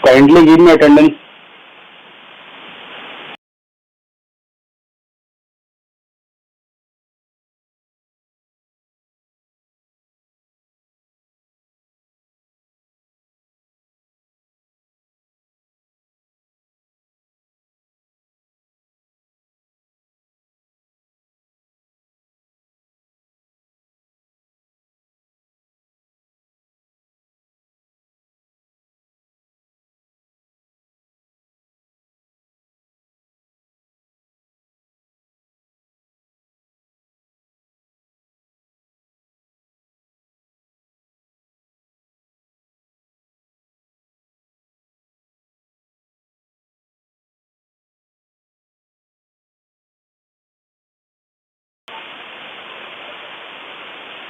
Kindly give me attendance.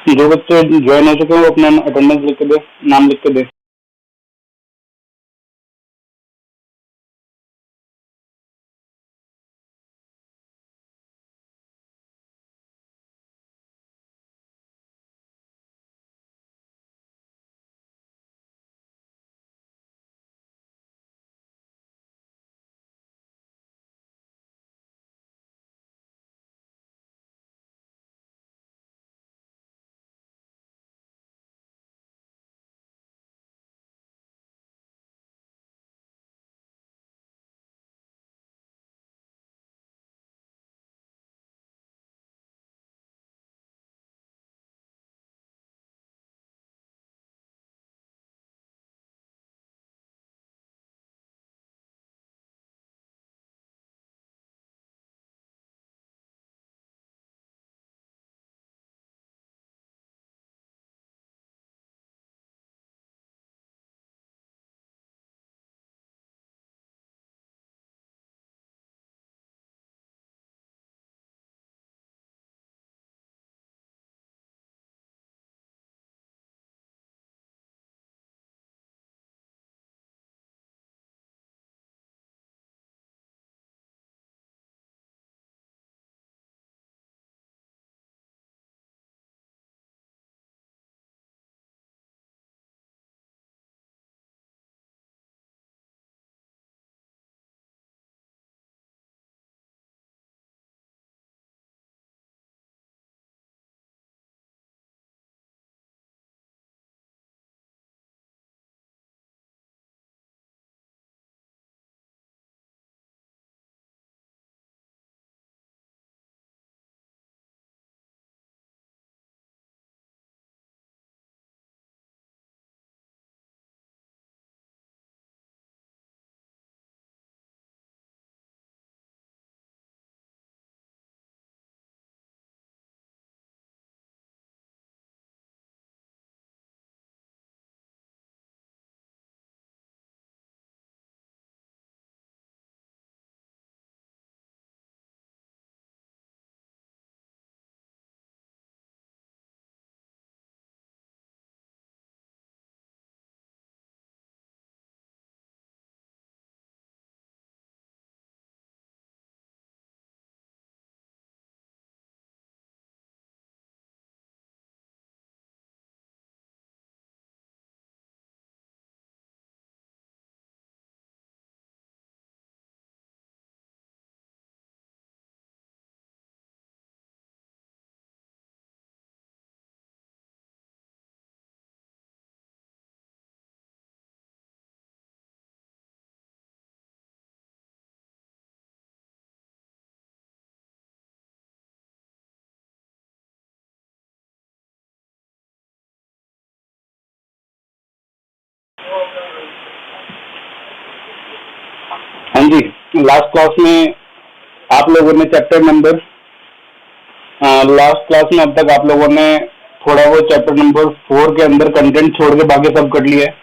जो बच्चे join हो चुके हैं वो अपना अटेंडेंस लिख के दे, नाम लिख के दे। हाँ जी, लास्ट क्लास में आप लोगों ने चैप्टर नंबर लास्ट क्लास में अब तक आप लोगों ने थोड़ा वो चैप्टर नंबर 4 के अंदर कंटेंट छोड़ के बाकी सब कर लिया है।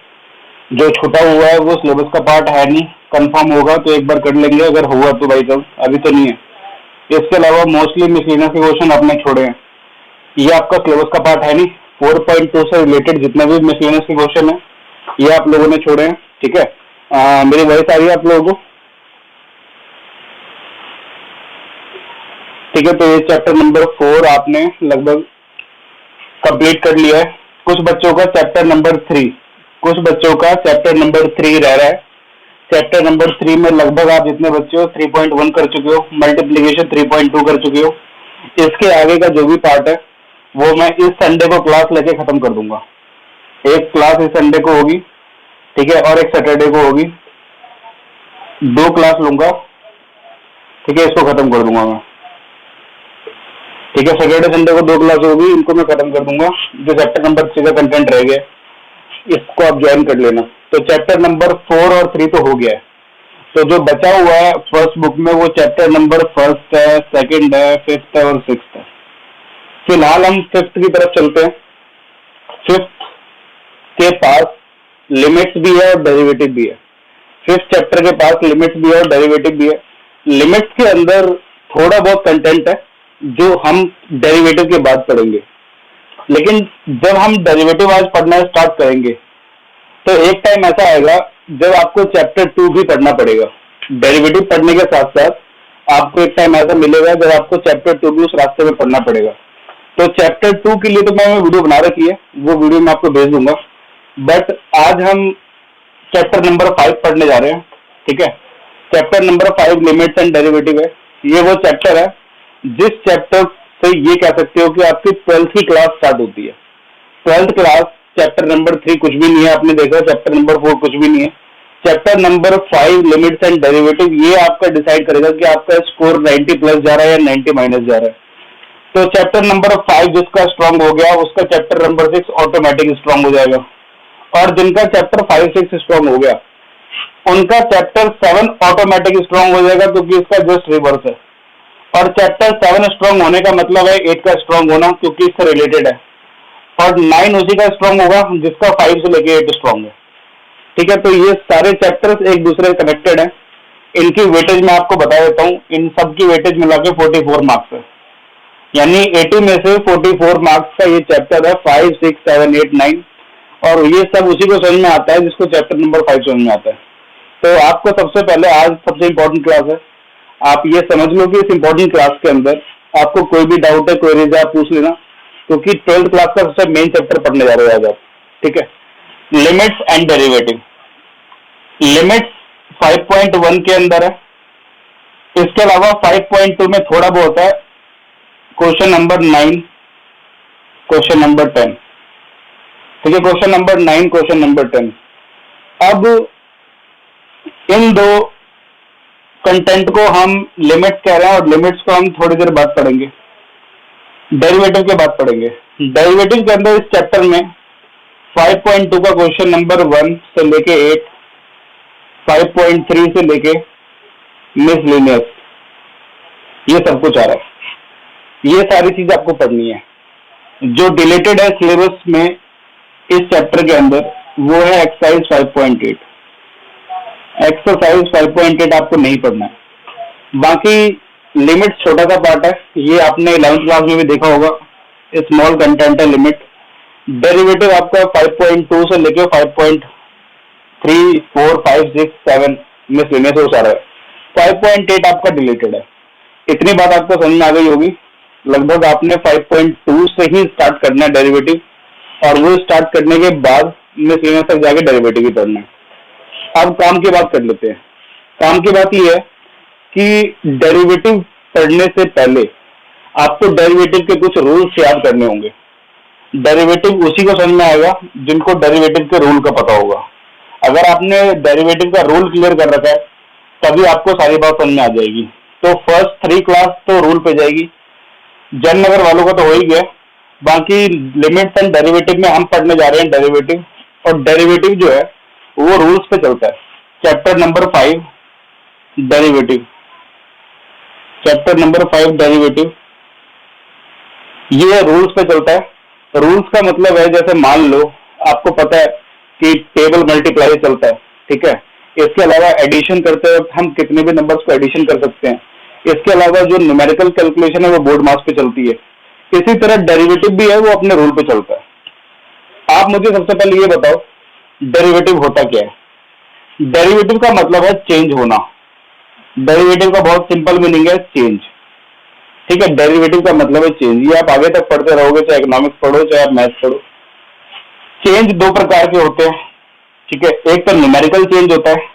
जो छूटा हुआ है वो सिलेबस का पार्ट है नहीं, कंफर्म होगा तो एक बार कर लेंगे, अगर हुआ तो भाई साहब, अभी तो नहीं है। इसके अलावा मोस्टली मिसलेनियस के क्वेश्चन आपने छोड़े हैं, ये आपका सिलेबस का पार्ट है नहीं। 4.2 से रिलेटेड जितने भी मिसलेनियस के क्वेश्चन है ये आप लोगों ने छोड़े हैं, ठीक है। मेरी वॉइस आ रही है आप लोगों को? ठीक है, तो ये चैप्टर नंबर 4 आपने लगभग कंप्लीट कर लिया है। कुछ बच्चों का चैप्टर नंबर 3 रह रहा है। चैप्टर नंबर 3 में लगभग आप जितने बच्चे हो 3.1 कर चुके हो, मल्टीप्लीकेशन 3.2 कर चुके हो। इसके आगे का जो भी पार्ट है वो मैं इस संडे को क्लास लेके खत्म कर दूंगा। एक क्लास इस संडे को होगी, ठीक है, और एक सैटरडे को होगी। 2 क्लास लूंगा, ठीक है, इसको खत्म कर दूंगा मैं। ठीक है, सैटरडे संडे को 2 क्लास होगी, इनको मैं खत्म कर दूंगा। जो चैप्टर नंबर 3 का कंटेंट रह गया इसको आप ज्वाइन कर लेना। तो चैप्टर नंबर 4 और 3 तो हो गया है। तो जो बचा हुआ है फर्स्ट बुक में वो चैप्टर नंबर 1 है, 2 है, 5 है और 6 है। फिलहाल हम 5th की तरफ चलते हैं। 5th के पास लिमिट्स भी है और डेरिवेटिव भी है। 5th चैप्टर के पास लिमिट्स भी है और डेरिवेटिव भी है। लिमिट्स के अंदर थोड़ा बहुत कंटेंट है जो हम डेरिवेटिव के बाद पढ़ेंगे, लेकिन जब हम डेरिवेटिव आज पढ़ना स्टार्ट करेंगे तो एक टाइम ऐसा आएगा जब आपको चैप्टर 2 भी पढ़ना पड़ेगा। डेरिवेटिव पढ़ने के साथ साथ आपको एक टाइम ऐसा मिलेगा जब आपको चैप्टर 2 भी उस रास्ते में पढ़ना पड़ेगा। तो चैप्टर 2 के लिए तो मैंने वीडियो बना रखी है, वो वीडियो मैं आपको भेज दूंगा। बट आज हम चैप्टर नंबर 5 पढ़ने जा रहे हैं, ठीक है। Chapter number 5 limits and derivative है। ये वो चैप्टर है जिस चैप्टर से ये कह सकते हो कि आपकी 12th की क्लास स्टार्ट होती है। 12th क्लास चैप्टर नंबर 3 कुछ भी नहीं है, आपने देखा। चैप्टर नंबर 4 कुछ भी नहीं है। Chapter number 5 limits and derivative ये आपका डिसाइड करेगा कि आपका स्कोर 90 प्लस जा रहा है या 90 माइनस जा रहा है। तो चैप्टर नंबर 5 जिसका स्ट्रांग हो गया उसका चैप्टर नंबर 6 ऑटोमेटिक स्ट्रांग हो जाएगा, और जिनका चैप्टर 5, 6 स्ट्रांग हो गया उनका चैप्टर 7 ऑटोमेटिक स्ट्रांग हो जाएगा, क्योंकि इसका जस्ट रिवर्स है। और चैप्टर 7 स्ट्रांग होने का मतलब है 8 का स्ट्रांग होना, क्योंकि इससे रिलेटेड है। और 9 उसी का स्ट्रांग होगा जिसका 5 से लेके 8 स्ट्रांग है, ठीक है। तो ये सारे चैप्टर्स एक दूसरे से कनेक्टेड है। इनकी वेटेज मैं आपको बता देता हूँ। इन सब की वेटेज मिला के 44 मार्क्स है, यानी 80 में से 44 मार्क्स का ये चैप्टर है। 5, 6, 7, 8, 9, और ये सब उसी को समझ में आता है जिसको चैप्टर नंबर 5 समझ में आता है। तो आपको सबसे पहले आज सबसे इम्पोर्टेंट क्लास है। आप ये समझ लो कि इस इम्पोर्टेंट क्लास के अंदर आपको कोई भी डाउट है, कोई रीजन आप पूछ लेना, क्योंकि 12th क्लास का सबसे मेन चैप्टर पढ़ने जा रहे हो आज आप, ठीक है। Limits and derivative. लिमिट्स 5.1 के अंदर है। इसके अलावा 5.2 में थोड़ा बहुत है। क्वेश्चन नंबर 9, क्वेश्चन नंबर 10, ठीक है। Question number 9, question number 10। अब इन दो कंटेंट को हम लिमिट्स कह रहे हैं और लिमिट्स को हम थोड़ी देर बाद पढ़ेंगे, डेरिवेटिव के बाद पढ़ेंगे। डेरिवेटिव के अंदर इस चैप्टर में 5.2 का क्वेश्चन नंबर 1 से लेके 8, 5.3 से लेके मिसलिनियस, ये सब कुछ आ रहा है। ये सारी चीज आपको पढ़नी है। जो डिलेटेड है सिलेबस में इस चैप्टर के अंदर वो है एक्सरसाइज 5.8। एक्सरसाइज 5.8 आपको नहीं पढ़ना है। बाकी लिमिट छोटा सा पार्ट है, ये आपने 11th क्लास में भी देखा होगा। स्मॉल कंटेंट है लिमिट। डेरिवेटिव आपका 5.2 से लेके 5.3, 4, 5, 6, 7 मिसलिनियस हो सारा है। 5.8 आपका डिलीटेड है। इतनी बात आपको समझ में आ गई होगी। लगभग आपने 5.2 से ही स्टार्ट करना है डेरिवेटिव, और वो स्टार्ट करने के बाद मिसलिनियस तक जाके डेरिवेटिव ही पढ़ना है। अब काम की बात कर लेते हैं। काम की बात यह है कि डेरिवेटिव पढ़ने से पहले आपको डेरिवेटिव के कुछ रूल्स याद करने होंगे। डेरिवेटिव उसी को समझ में आएगा जिनको डेरिवेटिव के रूल का पता होगा। अगर आपने डेरिवेटिव का रूल क्लियर कर रखा है तभी आपको सारी बात समझ में आ जाएगी। तो फर्स्ट 3 क्लास तो रूल पे जाएगी। जननगर वालों को तो हो ही गया। बाकी लिमिट्स एंड डेरिवेटिव में हम पढ़ने जा रहे हैं डेरिवेटिव, और डेरिवेटिव जो है वो रूल्स पे चलता है। Chapter number 5 derivative, chapter number 5 derivative, ये रूल्स पे चलता है। रूल्स का मतलब है जैसे मान लो आपको पता है कि टेबल मल्टीप्लाई चलता है, ठीक है। इसके अलावा एडिशन करते वक्त हम कितने भी नंबर्स को एडिशन कर सकते हैं। इसके अलावा जो न्यूमेरिकल कैलकुलेशन है वो बोर्ड मास पे चलती है। इसी तरह डेरिवेटिव भी है, वो अपने रूल पे चलता है। आप मुझे सबसे पहले ये बताओ डेरिवेटिव होता क्या है। डेरिवेटिव का मतलब है चेंज होना। डेरिवेटिव का बहुत सिंपल मीनिंग है चेंज, ठीक है। डेरिवेटिव का मतलब है चेंज। ये आप आगे तक पढ़ते रहोगे, चाहे इकोनॉमिक्स पढ़ो चाहे आप मैथ्स पढ़ो। चेंज 2 प्रकार के होते हैं, ठीक है। एक तो न्यूमेरिकल चेंज होता है,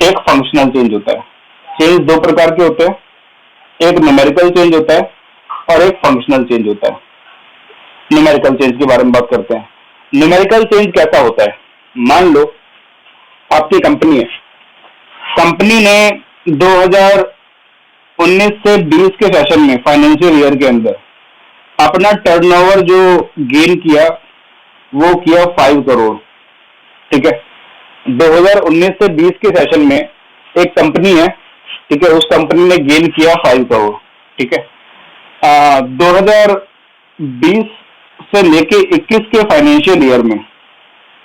एक फंक्शनल चेंज होता है। चेंज दो प्रकार के होते हैं, एक न्यूमेरिकल चेंज होता है और एक फंक्शनल चेंज होता है। न्यूमेरिकल चेंज के बारे में बात करते हैं। न्यूमेरिकल चेंज कैसा होता है? मान लो आपकी कंपनी है, कंपनी ने 2019 से 20 के सेशन में, फाइनेंशियल ईयर के अंदर अपना टर्नओवर जो गेन किया वो किया 5 करोड़। ठीक है, 2019 से 20 के सेशन में एक कंपनी है, ठीक है, उस कंपनी ने गेन किया 5 करोड़। ठीक है, 2020 से लेके 21 के फाइनेंशियल ईयर में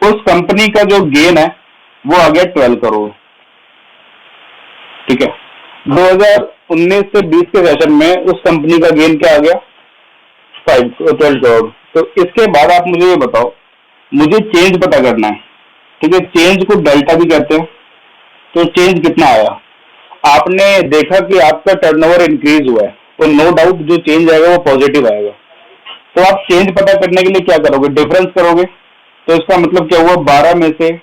उस कंपनी का जो गेन है वो आ गया 12 करोड़। ठीक है, 2019 से 20 के सेशन में उस कंपनी का गेन क्या आ गया? 12 करोड़। तो इसके बाद आप मुझे ये बताओ, मुझे चेंज पता करना है। ठीक है, चेंज को डेल्टा भी कहते हैं। तो चेंज कितना आया? आपने देखा कि आपका टर्नओवर इंक्रीज हुआ है, तो नो डाउट जो चेंज आएगा वो पॉजिटिव आएगा। तो आप चेंज पता करने के लिए क्या करोगे? डिफरेंस करोगे। तो इसका मतलब क्या हुआ? 12 में से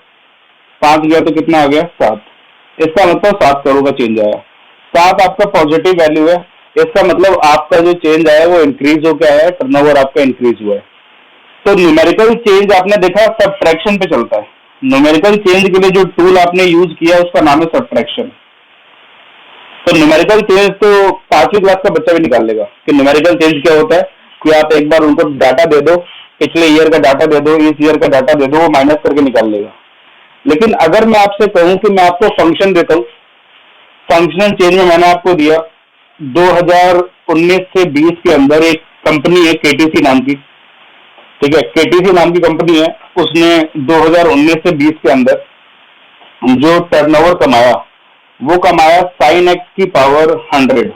5 गया तो कितना आ गया? 7। इसका मतलब 7 करोड़ का चेंज आया। 7 आपका पॉजिटिव वैल्यू है। इसका मतलब आपका जो चेंज आया वो इंक्रीज होकर आया है, टर्नओवर आपका इंक्रीज हुआ है। तो न्यूमेरिकल चेंज आपने देखा सब्ट्रैक्शन पे चलता है। न्यूमेरिकल चेंज के लिए जो टूल आपने यूज किया उसका नाम है सब्ट्रैक्शन। तो न्यूमेरिकल चेंज तो 5वीं क्लास का बच्चा भी निकाल लेगा कि न्यूमेरिकल चेंज क्या होता है। कि आप एक बार उनको डाटा दे दो, पिछले ईयर का डाटा दे दो, इस ईयर का डाटा दे दो, वो माइनस करके निकाल लेगा। लेकिन अगर मैं आपसे कहूं कि मैं आपको फंक्शन देता हूं, फंक्शनल चेंज में मैंने आपको दिया 2019 से 20 के अंदर एक कंपनी है केटीसी नाम की। ठीक है, केटीसी नाम की कंपनी है, उसने 2019 से 20 के अंदर जो टर्नओवर कमाया वो कमाया sin x की पावर 100।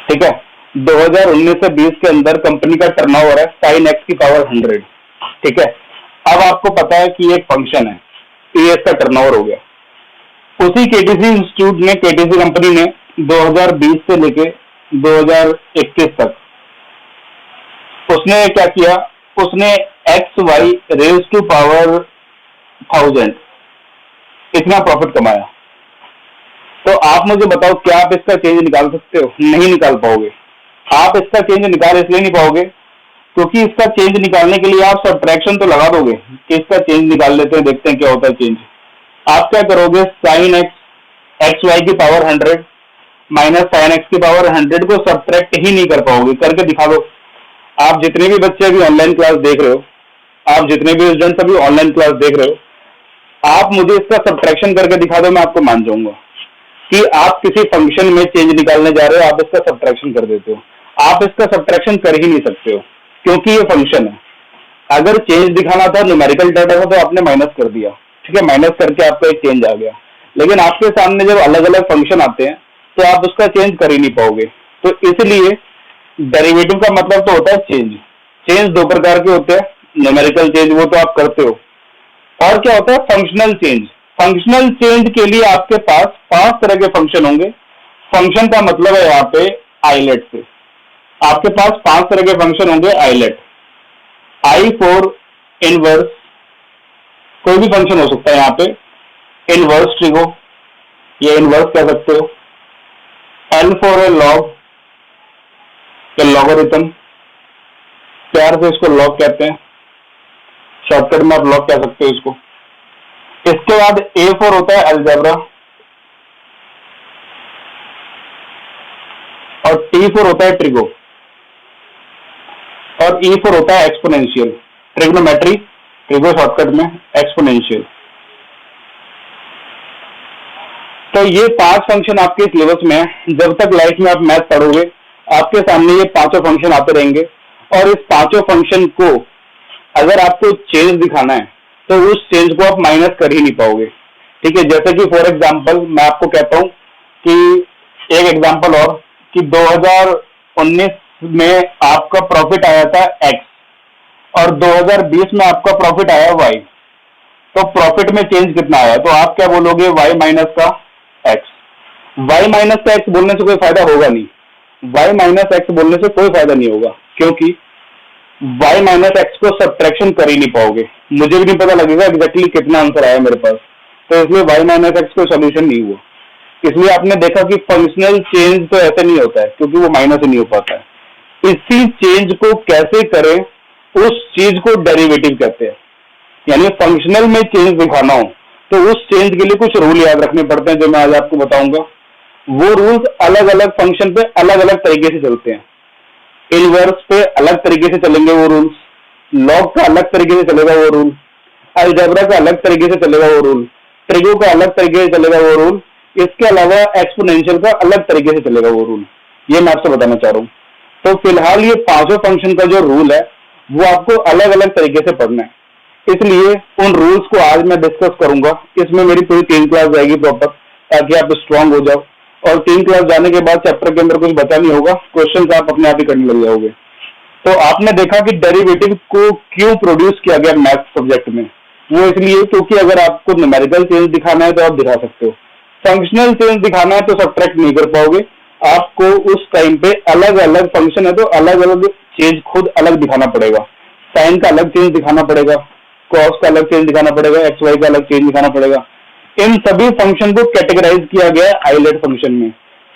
ठीक है, 2019 से 20 के अंदर कंपनी का टर्नओवर है sin x की पावर 100। ठीक है, अब आपको पता है कि एक फंक्शन है, ये इसका टर्नओवर हो गया। उसी केटीसी इंस्टीट्यूट में, केटीसी कंपनी ने 2020 से लेके 2021 तक उसने क्या किया? उसने x y raise to power 1000 इतना प्रॉफिट कमाया। तो आप मुझे बताओ, क्या आप इसका चेंज निकाल सकते हो? नहीं निकाल पाओगे। आप इसका चेंज निकाल इसलिए नहीं पाओगे क्योंकि इसका चेंज निकालने के लिए आप सब्ट्रैक्शन तो लगा दोगे कि इसका चेंज निकाल लेते हैं, देखते हैं क्या होता है चेंज। आप क्या करोगे? साइन एक्स वाई की पावर 100 माइनस साइन एक्स की पावर 100 को सब्ट्रैक्ट ही नहीं कर पाओगे। करके दिखा दो। आप जितने भी बच्चे अभी ऑनलाइन क्लास देख रहे हो, आप जितने भी स्टूडेंट्स अभी ऑनलाइन क्लास देख रहे हो, आप मुझे इसका सब्ट्रैक्शन करके दिखा दो, मैं आपको मान जाऊंगा कि आप किसी फंक्शन में चेंज निकालने जा रहे हो, आप इसका सब्ट्रैक्शन कर देते हो। आप इसका सब्ट्रैक्शन कर ही नहीं सकते हो क्योंकि ये फंक्शन है। अगर चेंज दिखाना था न्यूमेरिकल डाटा था तो आपने माइनस कर दिया। ठीक है, माइनस करके आपका एक चेंज आ गया। लेकिन आपके सामने जब अलग अलग फंक्शन आते हैं तो आप उसका चेंज कर ही नहीं पाओगे। तो इसलिए डेरिवेटिव का मतलब तो होता है चेंज। चेंज दो प्रकार के होते हैं, न्यूमेरिकल चेंज वो तो आप करते हो, और क्या होता है? Functional change. फंक्शनल चेंज के लिए आपके पास 5 तरह के फंक्शन होंगे। फंक्शन का मतलब है यहाँ पे आइलेट से। आपके पास 5 तरह के फंक्शन होंगे आइलेट। आई फॉर इनवर्स, कोई भी फंक्शन हो सकता है यहाँ पे। इनवर्स ट्रिगो, ये इनवर्स कह सकते हो। L for a log, logarithm, प्यार से इसको लॉग कहते हैं, शॉर्टकट में आप लॉग कह सकते हो इसको। इसके बाद ए फॉर होता है अलजेब्रा, और टी फॉर होता है ट्रिगो, और ई फॉर होता है एक्सपोनेंशियल। ट्रिग्नोमेट्री, ट्रिगो शॉर्टकट में, एक्सपोनेंशियल। तो ये 5 फंक्शन आपके सिलेबस में है। जब तक लाइफ में आप मैथ पढ़ोगे आपके सामने ये 5 फंक्शन आते रहेंगे, और इस 5 फंक्शन को अगर आपको चेंज दिखाना है तो उस चेंज को आप माइनस कर ही नहीं पाओगे। ठीक है, जैसे कि फॉर एग्जांपल मैं आपको कहता हूं कि एक एग्जांपल और, कि 2019 में आपका प्रॉफिट आया था x और 2020 में आपका प्रॉफिट आया y। तो प्रॉफिट में चेंज कितना आया? तो आप क्या बोलोगे? y माइनस का x। y माइनस का x बोलने से कोई फायदा होगा नहीं। y माइनस एक्स बोलने से कोई फायदा नहीं होगा क्योंकि y माइनस एक्स को सब्ट्रैक्शन कर ही नहीं पाओगे। मुझे भी नहीं पता लगेगा एग्जैक्टली कितना आंसर आया मेरे पास। तो इसलिए y माइनस एक्स कोई सोल्यूशन नहीं हुआ। इसलिए आपने देखा कि फंक्शनल चेंज तो ऐसे नहीं होता है क्योंकि वो माइनस ही नहीं हो पाता है। इसी चेंज को कैसे करें उस चीज को डेरिवेटिव कहते हैं। यानी फंक्शनल में चेंज दिखाना हो तो उस चेंज के लिए कुछ रूल याद रखने पड़ते हैं जो मैं आज आपको बताऊंगा। वो रूल्स अलग अलग फंक्शन पे अलग अलग तरीके से चलते हैं। इनवर्स पे अलग तरीके से चलेंगे वो रूल्स, लॉग का अलग तरीके से चलेगा वो रूल, अलजेब्रा का अलग तरीके से चलेगा वो रूल, ट्रिगो का अलग तरीके से चलेगा वो रूल, इसके अलावा एक्सपोनेंशियल का अलग तरीके से चलेगा वो रूल। ये मैं आपसे बताना चाह रहा हूँ। तो फिलहाल ये पांचों फंक्शन का जो रूल है वो आपको अलग अलग तरीके से पढ़ना है। इसलिए उन रूल्स को आज मैं डिस्कस करूंगा। इसमें मेरी पूरी 3 क्लास जाएगी प्रॉपर, ताकि आप स्ट्रांग हो जाओ। और 3 क्लास जाने के बाद चैप्टर के अंदर कुछ बचा नहीं होगा, क्वेश्चन आप अपने आप ही करने लग जाओगे। तो आपने देखा कि डेरिवेटिव को क्यों प्रोड्यूस किया गया मैथ सब्जेक्ट में। वो इसलिए क्योंकि अगर आपको न्यूमेरिकल चेंज दिखाना है तो आप दिखा सकते हो, फंक्शनल चेंज दिखाना है तो सब्ट्रैक्ट नहीं कर पाओगे। आपको उस टाइम पे अलग अलग फंक्शन है तो अलग अलग चेंज खुद अलग दिखाना पड़ेगा। साइन का अलग चेंज दिखाना पड़ेगा, कॉस का अलग चेंज दिखाना पड़ेगा, एक्स वाई का अलग चेंज दिखाना पड़ेगा। इन सभी फंक्शन को कैटेगराइज किया गया है आइलेट फंक्शन में।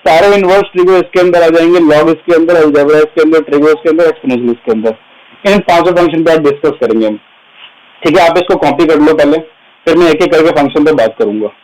सारे इनवर्स ट्रिगो इसके अंदर आ जाएंगे, लॉग इसके अंदर, अलजेब्रा इसके अंदर, ट्रिगो इसके अंदर, एक्सपोनेंशियल इसके अंदर। इन पांचों फंक्शन पे आज डिस्कस करेंगे हम। ठीक है, आप इसको कॉपी कर लो पहले, फिर मैं एक एक करके फंक्शन पे बात करूंगा।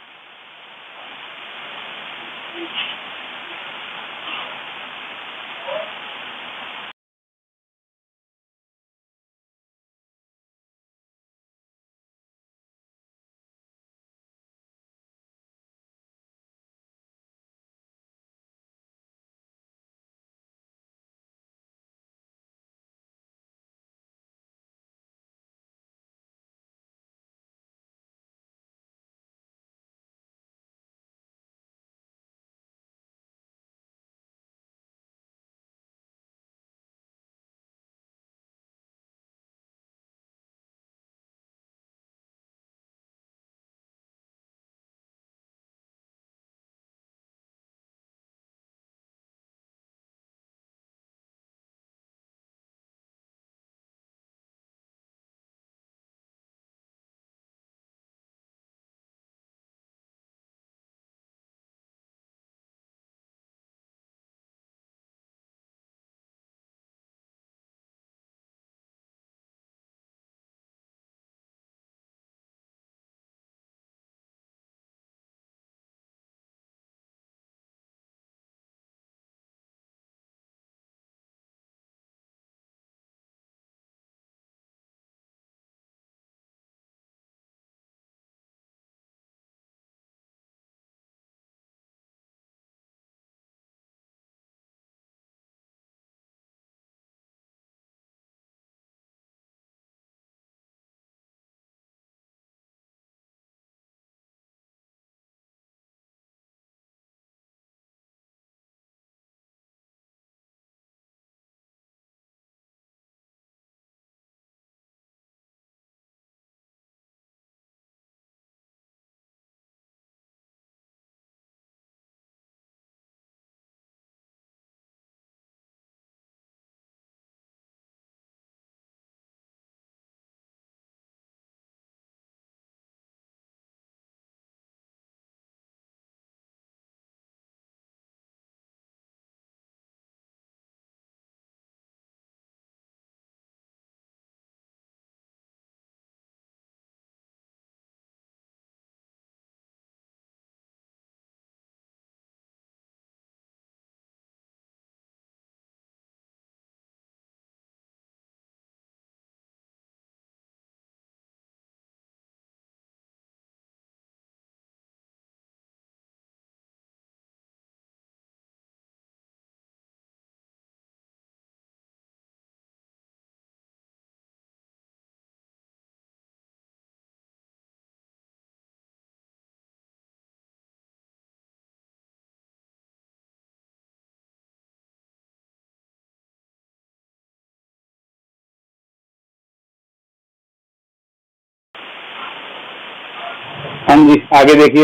हाँ जी, आगे देखिए।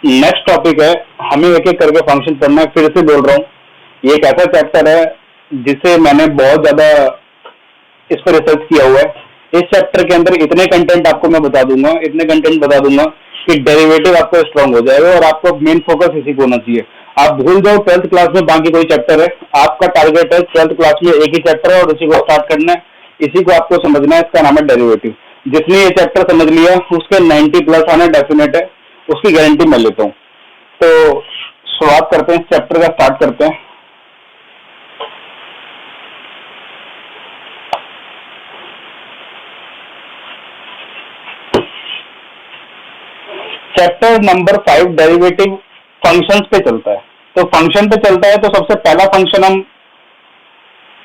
नेक्स्ट टॉपिक है, हमें एक एक करके फंक्शन पढ़ना है। फिर से बोल रहा हूँ, ये एक ऐसा चैप्टर है जिसे मैंने बहुत ज्यादा इस पर रिसर्च किया हुआ है। इस चैप्टर के अंदर इतने कंटेंट आपको मैं बता दूंगा, इतने कंटेंट बता दूंगा कि डेरिवेटिव आपको स्ट्रांग हो जाएगा और आपको मेन फोकस इसी को होना चाहिए। आप भूल जाओ 12th क्लास में बाकी कोई चैप्टर है, आपका टारगेट है 12th क्लास में एक ही चैप्टर है और उसी को स्टार्ट करना है, इसी को आपको समझना है, इसका नाम है डेरिवेटिव। जिसने ये चैप्टर समझ लिया उसके 90 प्लस आना डेफिनेट है, उसकी गारंटी मैं लेता हूँ। तो शुरुआत करते हैं इस चैप्टर का, स्टार्ट करते हैं। चैप्टर नंबर 5 डेरिवेटिव फंक्शंस पे चलता है। तो फंक्शन पे चलता है तो सबसे पहला फंक्शन हम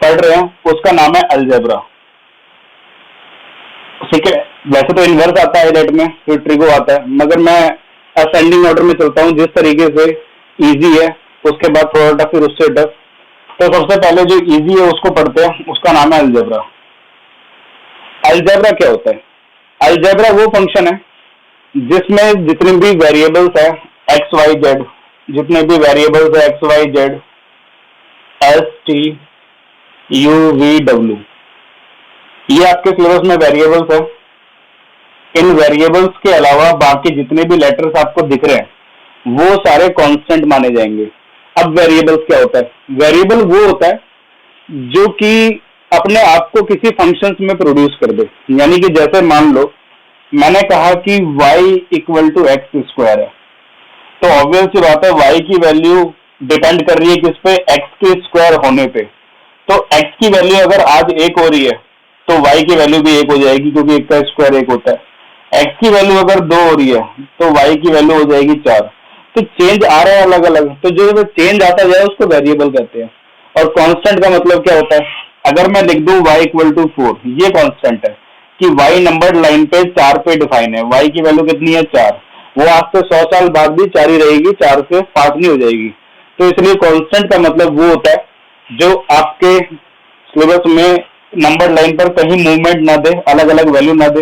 पढ़ रहे हैं, उसका नाम है अलजेब्रा। ठीक है, वैसे तो इनवर्स आता है रेट में, फिर ट्रिगो आता है, मगर मैं असेंडिंग ऑर्डर में चलता हूँ जिस तरीके से इजी है, उसके बाद थोड़ा टफ, फिर उससे टफ। तो सबसे पहले जो इजी है उसको पढ़ते हैं, उसका नाम है अलजेब्रा। अलजेब्रा क्या होता है? अलजेब्रा वो फंक्शन है जिसमें जितने भी वेरिएबल्स है एक्स वाई जेड, जितने भी वेरिएबल्स है x y z, s T U we डब्ल्यू, ये आपके सिलेबस में वेरिएबल्स है। इन वेरिएबल्स के अलावा बाकी जितने भी लेटर्स आपको दिख रहे हैं वो सारे कांस्टेंट माने जाएंगे। अब वेरिएबल्स क्या होता है? वेरिएबल वो होता है जो कि अपने आप को किसी फंक्शन में प्रोड्यूस कर दे। यानी कि जैसे मान लो मैंने कहा कि y equal to x square है, तो ऑब्वियस सी बात है y की वैल्यू डिपेंड कर रही है किस पे? x के स्क्वायर होने पे। तो x की वैल्यू अगर आज 1 हो रही है तो y की वैल्यू भी 1 हो जाएगी, क्योंकि 1 का स्क्वायर 1 होता है। x की वैल्यू अगर 2 हो रही है तो y की वैल्यू हो जाएगी 4। तो चेंज आ रहा है अलग अलग, तो जो चेंज आता जाए उसको वेरिएबल कहते हैं। और कांस्टेंट का मतलब क्या होता है? अगर मैं लिख दूं y इक्वल टू 4, ये कांस्टेंट है कि y नंबर लाइन पे 4 पे डिफाइन है। y की वैल्यू कितनी है? 4। वो आज से 100 साल बाद भी 4 ही रहेगी, 4 से 5 नहीं हो जाएगी। तो इसलिए कांस्टेंट का मतलब वो होता है जो आपके सिलेबस में नंबर लाइन पर कहीं मूवमेंट ना दे, अलग अलग वैल्यू ना दे।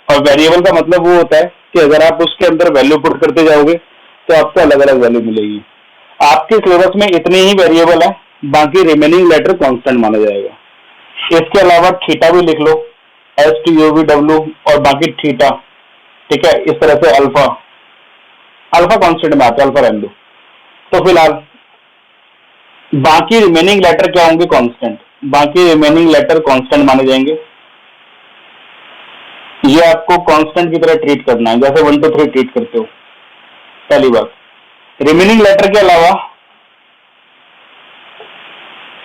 और वेरिएबल का मतलब वो होता है कि अगर आप उसके अंदर वैल्यू पुट करते जाओगे तो आपको अलग अलग वैल्यू मिलेगी। आपके सिलेबस में इतने ही वेरिएबल है, बाकी रिमेनिंग लेटर कांस्टेंट माना जाएगा। इसके अलावा थीटा भी लिख लो, S T U we W, और बाकी थीटा। ठीक है, इस तरह से अल्फा, अल्फा कांस्टेंट में आता है, अल्फा रहने दो। तो फिलहाल बाकी रिमेनिंग लेटर क्या होंगे? कांस्टेंट। बाकी रिमेनिंग लेटर कांस्टेंट माने जाएंगे। ये आपको कांस्टेंट की तरह ट्रीट करना है, जैसे 1 2 3 ट्रीट करते हो। पहली बात, रिमेनिंग लेटर के अलावा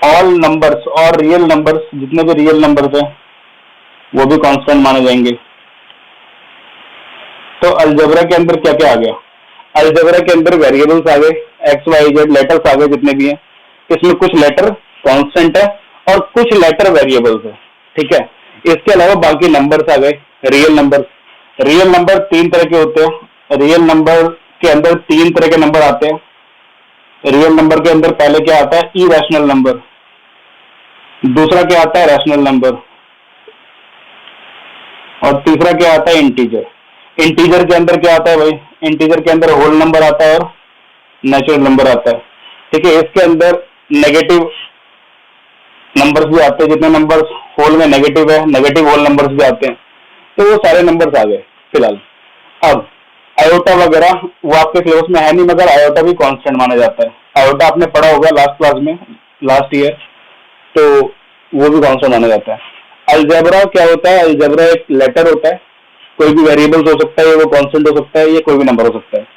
ऑल नंबर्स और रियल नंबर्स, जितने भी रियल नंबर्स हैं वो भी कांस्टेंट माने जाएंगे। तो अलजेब्रा के अंदर क्या क्या आ गया? अलजेब्रा के अंदर वेरिएबल्स आ गए, एक्स वाई जेड लेटर्स आ गए जितने भी हैं। इसमें कुछ लेटर कांस्टेंट है और कुछ लेटर वेरिएबल्स है। ठीक है, इसके अलावा बाकी नंबर्स आ गए, रियल नंबर्स। रियल नंबर 3 तरह के होते हैं। रियल नंबर के अंदर 3 तरह के नंबर आते हैं। रियल नंबर के अंदर पहले क्या आता है? Irrational number. दूसरा क्या आता है? Rational number. और तीसरा क्या आता है? इंटीजर। इंटीजर के अंदर क्या आता है भाई? इंटीजर के अंदर होल नंबर आता है और नेचुरल नंबर आता है। ठीक है, इसके अंदर नेगेटिव नंबर्स भी आते हैं, जितने नंबर्स होल में नेगेटिव है, नेगेटिव होल नंबर्स भी आते हैं। तो वो सारे नंबर्स आ गए फिलहाल। अब आयोटा वगैरह वो आपके सिलेबस में है नहीं, मगर आयोटा भी कांस्टेंट माना जाता है। आयोटा आपने पढ़ा होगा लास्ट क्लास में, लास्ट ईयर, तो वो भी कांस्टेंट माना जाता है। अलजेब्रा क्या होता है? अलजेब्रा एक लेटर होता है, कोई भी वेरिएबल्स हो सकता है, वो कांस्टेंट हो सकता है, ये कोई भी नंबर हो सकता है।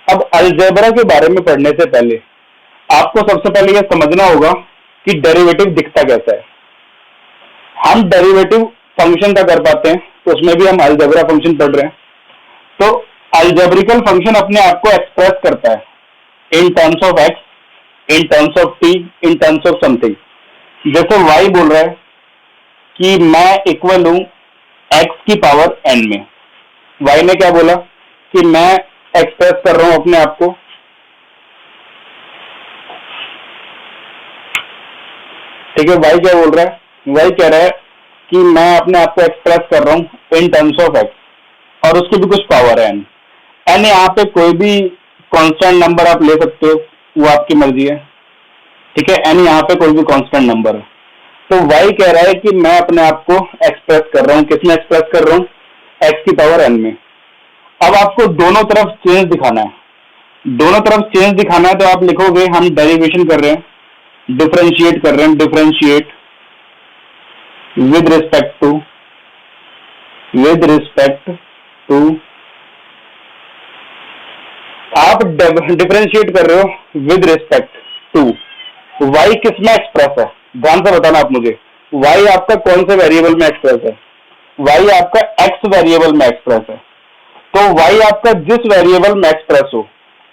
अब अलजेब्रा के बारे में पढ़ने से पहले आपको सबसे पहले यह समझना होगा कि डेरिवेटिव दिखता कैसा है। हम डेरिवेटिव फंक्शन का कर पाते हैं, तो उसमें भी हम अलजेब्रा फंक्शन पढ़ रहे हैं। तो अलजेब्रिकल फंक्शन अपने आप को एक्सप्रेस करता है in terms of x, in terms of T, in terms of something. जैसे y बोल रहा है कि मैं इक्वल हूं x की पावर n में। y ने क्या बोला कि मैं एक्सप्रेस कर रहा हूं अपने आप को ठीक है, y क्या बोल रहा है? y कह रहा है कि मैं अपने आप को एक्सप्रेस कर रहा हूं इन टर्म्स ऑफ x, और उसकी भी कुछ पावर है n। n यहाँ पे कोई भी कांस्टेंट नंबर आप ले सकते हो, वो आपकी मर्जी है। ठीक है, n यहाँ पे कोई भी कांस्टेंट नंबर है। तो y कह रहा है कि मैं अपने आप को एक्सप्रेस कर रहा हूं, किसमें एक्सप्रेस कर रहा हूं, x की पावर n में। अब आपको दोनों तरफ चेंज दिखाना है, दोनों तरफ चेंज दिखाना है तो आप लिखोगे, हम डेरिवेशन कर रहे हैं, डिफरेंशिएट कर रहे हैं, डिफरेंशिएट विद रिस्पेक्ट टू आप डिफरेंशिएट कर रहे हो विद रिस्पेक्ट टू y किस में एक्सप्रेस है, ध्यान से बताना आप मुझे, y आपका कौन से वेरिएबल में एक्सप्रेस है, y आपका x वेरिएबल में एक्सप्रेस है। तो y आपका जिस वेरिएबल में एक्सप्रेस हो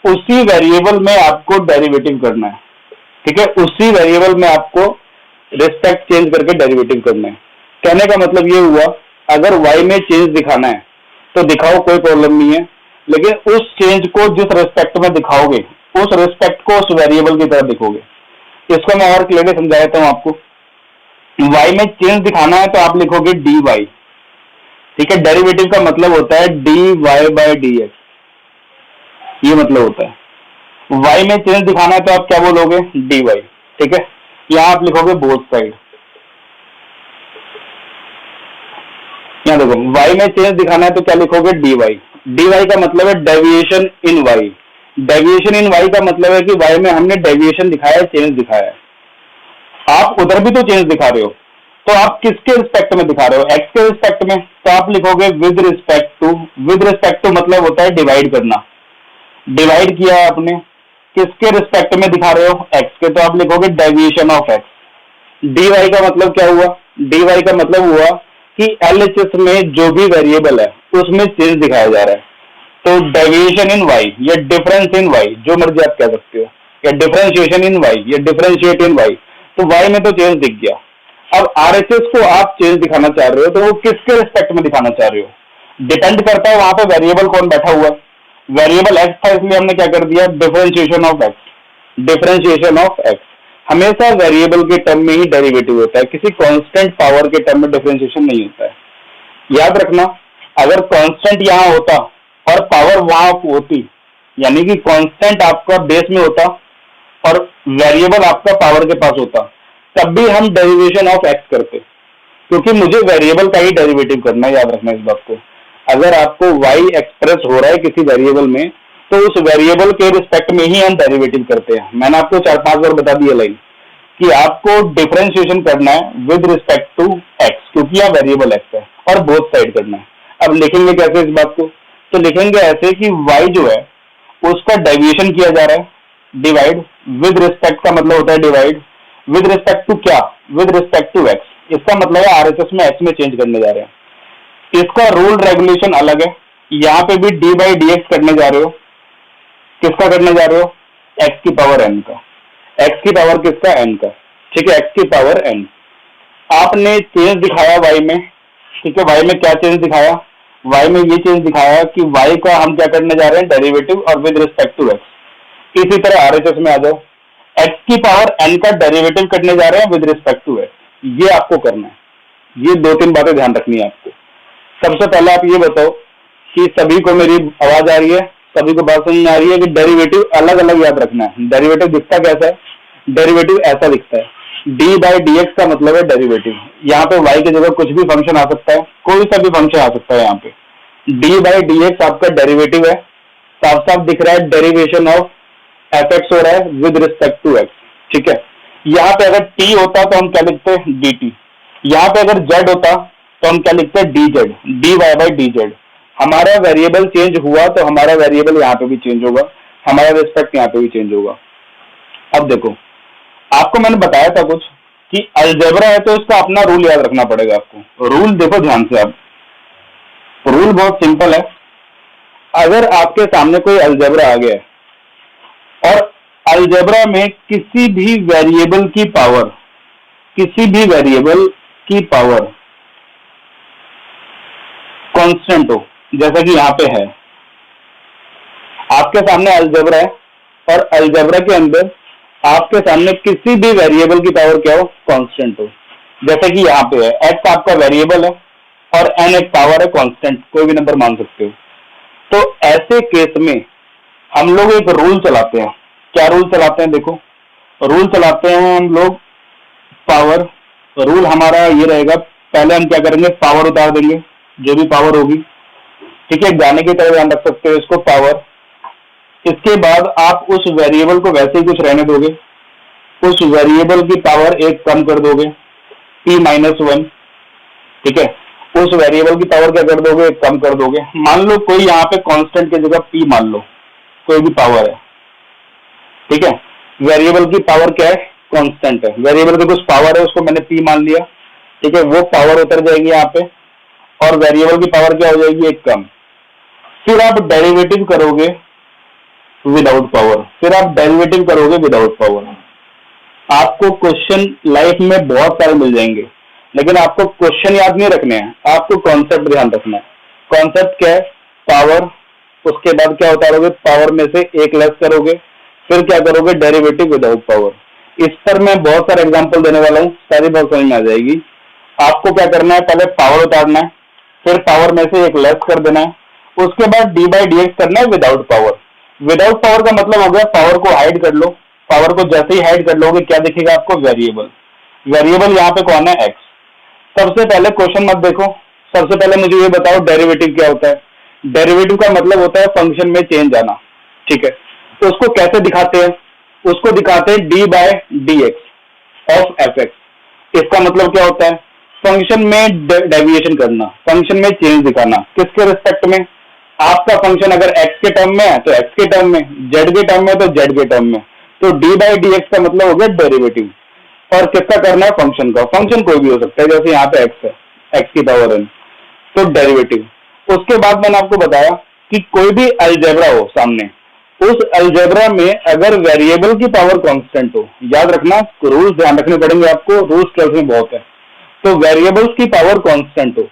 उसी वेरिएबल में आपको डेरिवेटिव करना है, ठीक है, उसी वेरिएबल में आपको रिस्पेक्ट चेंज करके डेरिवेटिव करना है। कहने का मतलब ये हुआ, अगर y में चेंज दिखाना है तो दिखाओ, कोई प्रॉब्लम नहीं है, लेकिन उस चेंज को जिस रिस्पेक्ट में दिखाओगे उस रिस्पेक्ट को उस वेरिएबल की तरह दिखोगे। इसको मैं और क्लियरली समझा देता हूं आपको। y में चेंज दिखाना है तो आप लिखोगे dy, ठीक है, डेरिवेटिव का मतलब होता है dy बाय dx, ये मतलब होता है। y में चेंज दिखाना है तो आप क्या बोलोगे, dy, ठीक है। यहां आप लिखोगे बोथ साइड, यहां देखो y में चेंज दिखाना है तो क्या लिखोगे, dy का मतलब है डेविएशन इन y, डेविएशन इन y का मतलब है कि y में हमने डेविएशन दिखाया है, चेंज दिखाया है। आप उधर भी तो चेंज दिखा रहे हो, तो आप किसके रिस्पेक्ट में दिखा रहे हो, x के रिस्पेक्ट में, तो आप लिखोगे विद रिस्पेक्ट टू मतलब होता है डिवाइड करना, डिवाइड किया है आपने, किसके रिस्पेक्ट में दिखा रहे हो, x के, तो आप लिखोगे डेविएशन ऑफ x। dy का मतलब क्या हुआ, dy का मतलब हुआ कि LHS में जो भी वेरिएबल है उसमें चेंज दिखाया जा रहा है, तो डेविएशन इन y या डिफरेंस इन y, जो मर्जी आप कह सकते हो, या डिफरेंशिएशन इन y या डिफरेंशिएट इन y, तो y में तो चेंज दिख गया। अब RHS को आप चेंज दिखाना चाह रहे हो तो वो किसके रिस्पेक्ट में दिखाना चाह रहे हो, डिपेंड करता है वहां पे वेरिएबल कौन बैठा हुआ है। वेरिएबल x था इसलिए हमने क्या कर दिया, differentiation of x, differentiation of x। हमेशा वेरिएबल के टर्म में ही डेरिवेटिव होता है, किसी कांस्टेंट पावर के टर्म में डिफरेंशिएशन नहीं होता है। याद रखना, अगर कांस्टेंट यहाँ होता और पावर वहां होती, यानी कि कांस्टेंट आपका बेस में होता और वेरिएबल आपका पावर के पास होता, तब भी हम डेरिवेशन ऑफ x करते, क्योंकि मुझे वेरिएबल का ही डेरिवेटिव करना है। याद रखना इस बात को, अगर आपको y एक्सप्रेस हो रहा है किसी वेरिएबल में तो उस वेरिएबल के रिस्पेक्ट में ही हम डेरिवेटिव करते हैं। मैंने आपको 4-5 बार बता दिया लाइन कि आपको डिफरेंशिएशन करना है विद रिस्पेक्ट टू x, क्योंकि यह वेरिएबल x है, और बोथ साइड करना है। अब लिखेंगे कैसे इस बात को, तो लिखेंगे ऐसे कि y जो है उसका डेविएशन किया जा रहा है, डिवाइड, विद रिस्पेक्ट का मतलब होता है डिवाइड, विद रिस्पेक्ट टू क्या, विद रिस्पेक्ट टू x, इसका मतलब है RHS में x में चेंज करने जा रहे हैं। इसका रूल रेगुलेशन अलग है, यहाँ पे भी dy बाई dx करने जा रहे हो, किसका करने जा रहे हो, x की पावर n का, x की पावर किसका, n का, ठीक है, x की पावर n। आपने चेंज दिखाया y में, ठीक है, y में क्या चेंज दिखाया, y में ये चेंज दिखाया कि y का हम क्या करने जा रहे हैं, डेरिवेटिव, और विद रिस्पेक्ट टू x। इसी तरह RHS में आ जाओ, x की पावर n का डेरिवेटिव करने जा रहे हैं विद रिस्पेक्ट टू x, ये आपको करना है। ये 2-3 बातें ध्यान रखनी है आपको। सबसे पहले आप ये बताओ कि सभी को मेरी आवाज आ रही है, सभी को बात समझ में आ रही है कि डेरिवेटिव अलग अलग याद रखना है। डेरिवेटिव दिखता कैसा है, डेरिवेटिव ऐसा दिखता है, डी बाई डी एक्स का मतलब है डेरिवेटिव। यहाँ पे y की जगह कुछ भी फंक्शन आ सकता है, कोई सा भी फंक्शन आ सकता है। यहाँ पे डी बाई डी एक्स आपका डेरिवेटिव है, साफ साफ दिख रहा है डेरिवेशन ऑफ एफ एक्स हो रहा है विद रिस्पेक्ट टू एक्स, ठीक है। यहाँ पे अगर t होता तो हम क्या लिखते हैं, डी टी। यहाँ पे अगर z होता तो हम क्या लिखते हैं, d z, d y by d z. हमारा वेरिएबल चेंज हुआ तो हमारा वेरिएबल यहाँ पे भी चेंज होगा, हमारा रिस्पेक्ट यहाँ पे भी चेंज होगा। अब देखो, आपको मैंने बताया था कुछ कि अलजेब्रा है तो इसका अपना रूल याद रखना पड़ेगा आपको। रूल देखो ध्यान से, आप रूल बहुत सिंपल है। अगर आपके सामने कोई अलजेब्रा आ गया है और अलजेब्रा में किसी भी वेरिएबल की पावर, किसी भी वेरिएबल की पावर कांस्टेंट हो, जैसा कि यहाँ पे है, आपके सामने अलजेब्रा है और अलजेब्रा के अंदर आपके सामने किसी भी वेरिएबल की पावर क्या हो, कांस्टेंट हो, जैसे कि यहाँ पे है x आपका वेरिएबल है और n एक पावर है कांस्टेंट, कोई भी नंबर मान सकते हो। तो ऐसे केस में हम लोग एक रूल चलाते हैं। क्या रूल चलाते हैं, देखो रूल चलाते हैं हम लोग, पावर रूल हमारा ये रहेगा, पहले हम क्या करेंगे, पावर उतार देंगे, जो भी पावर होगी, ठीक है, गाने की तरह ध्यान रख सकते हो इसको, पावर। इसके बाद आप उस वेरिएबल को वैसे ही कुछ रहने दोगे, उस वेरिएबल की पावर एक कम कर दोगे, p-1, ठीक है, उस वेरिएबल की पावर क्या कर दोगे, एक कम कर दोगे। मान लो कोई यहाँ पे कांस्टेंट की जगह p मान लो, कोई भी पावर है, ठीक है, वेरिएबल की पावर क्या है, कांस्टेंट है, वेरिएबल की कुछ पावर है, उसको मैंने p मान लिया, ठीक है, वो पावर उतर जाएगी यहाँ पे, और वेरिएबल की पावर क्या हो जाएगी, एक कम। फिर आप डेरिवेटिव करोगे विदाउट पावर, फिर आप डेरिवेटिव करोगे विदाउट पावर। आपको क्वेश्चन लाइफ में बहुत सारे मिल जाएंगे, लेकिन आपको क्वेश्चन याद नहीं रखने हैं, आपको कॉन्सेप्ट ध्यान रखना है। कॉन्सेप्ट क्या है, पावर, उसके बाद क्या उतारोगे, पावर में से एक लेस करोगे, फिर क्या करोगे, डेरिवेटिव विदाउट पावर। इस पर मैं बहुत सारे एग्जांपल देने वाला हूँ, सारी बात समझ में आ जाएगी। आपको क्या करना है, पहले पावर उतारना है, फिर पावर में से एक लेस कर देना है, उसके बाद डी बाई डी एक्स करना है विदाउट पावर। विदाउट पावर का मतलब हो गया, पावर को हाइड कर लो, पावर को जैसे ही हाइड कर लोगे क्या दिखेगा आपको, वेरिएबल। वेरिएबल यहाँ पे कौन है, एक्स। सबसे पहले क्वेश्चन मत देखो, सबसे पहले मुझे ये बताओ डेरिवेटिव क्या होता है। डेरिवेटिव का मतलब होता है फंक्शन में चेंज आना, ठीक है। तो उसको कैसे दिखाते हैं, उसको दिखाते हैं d by D x of f x. इसका मतलब क्या होता है, फंक्शन में डेविएशन करना, फंक्शन में चेंज दिखाना, किसके रिस्पेक्ट में, आपका फंक्शन अगर x के टर्म में है तो x के टर्म में, z के टर्म में तो z के टर्म में। तो d बाई डी एक्स का मतलब हो गया डेरिवेटिव, और किसका करना है, फंक्शन का। फंक्शन कोई भी हो सकता है, जैसे यहाँ पे x है, x की पावर n, तो डेरिवेटिव। उसके बाद मैंने आपको बताया कि कोई भी अलजेब्रा हो सामने, उस अलजेब्रा में अगर वेरिएबल की पावर कांस्टेंट हो, याद रखना रूल्स ध्यान रखने पड़ेंगे आपको, रूल्स 12 में बहुत है। तो वेरिएबल्स की पावर कांस्टेंट हो,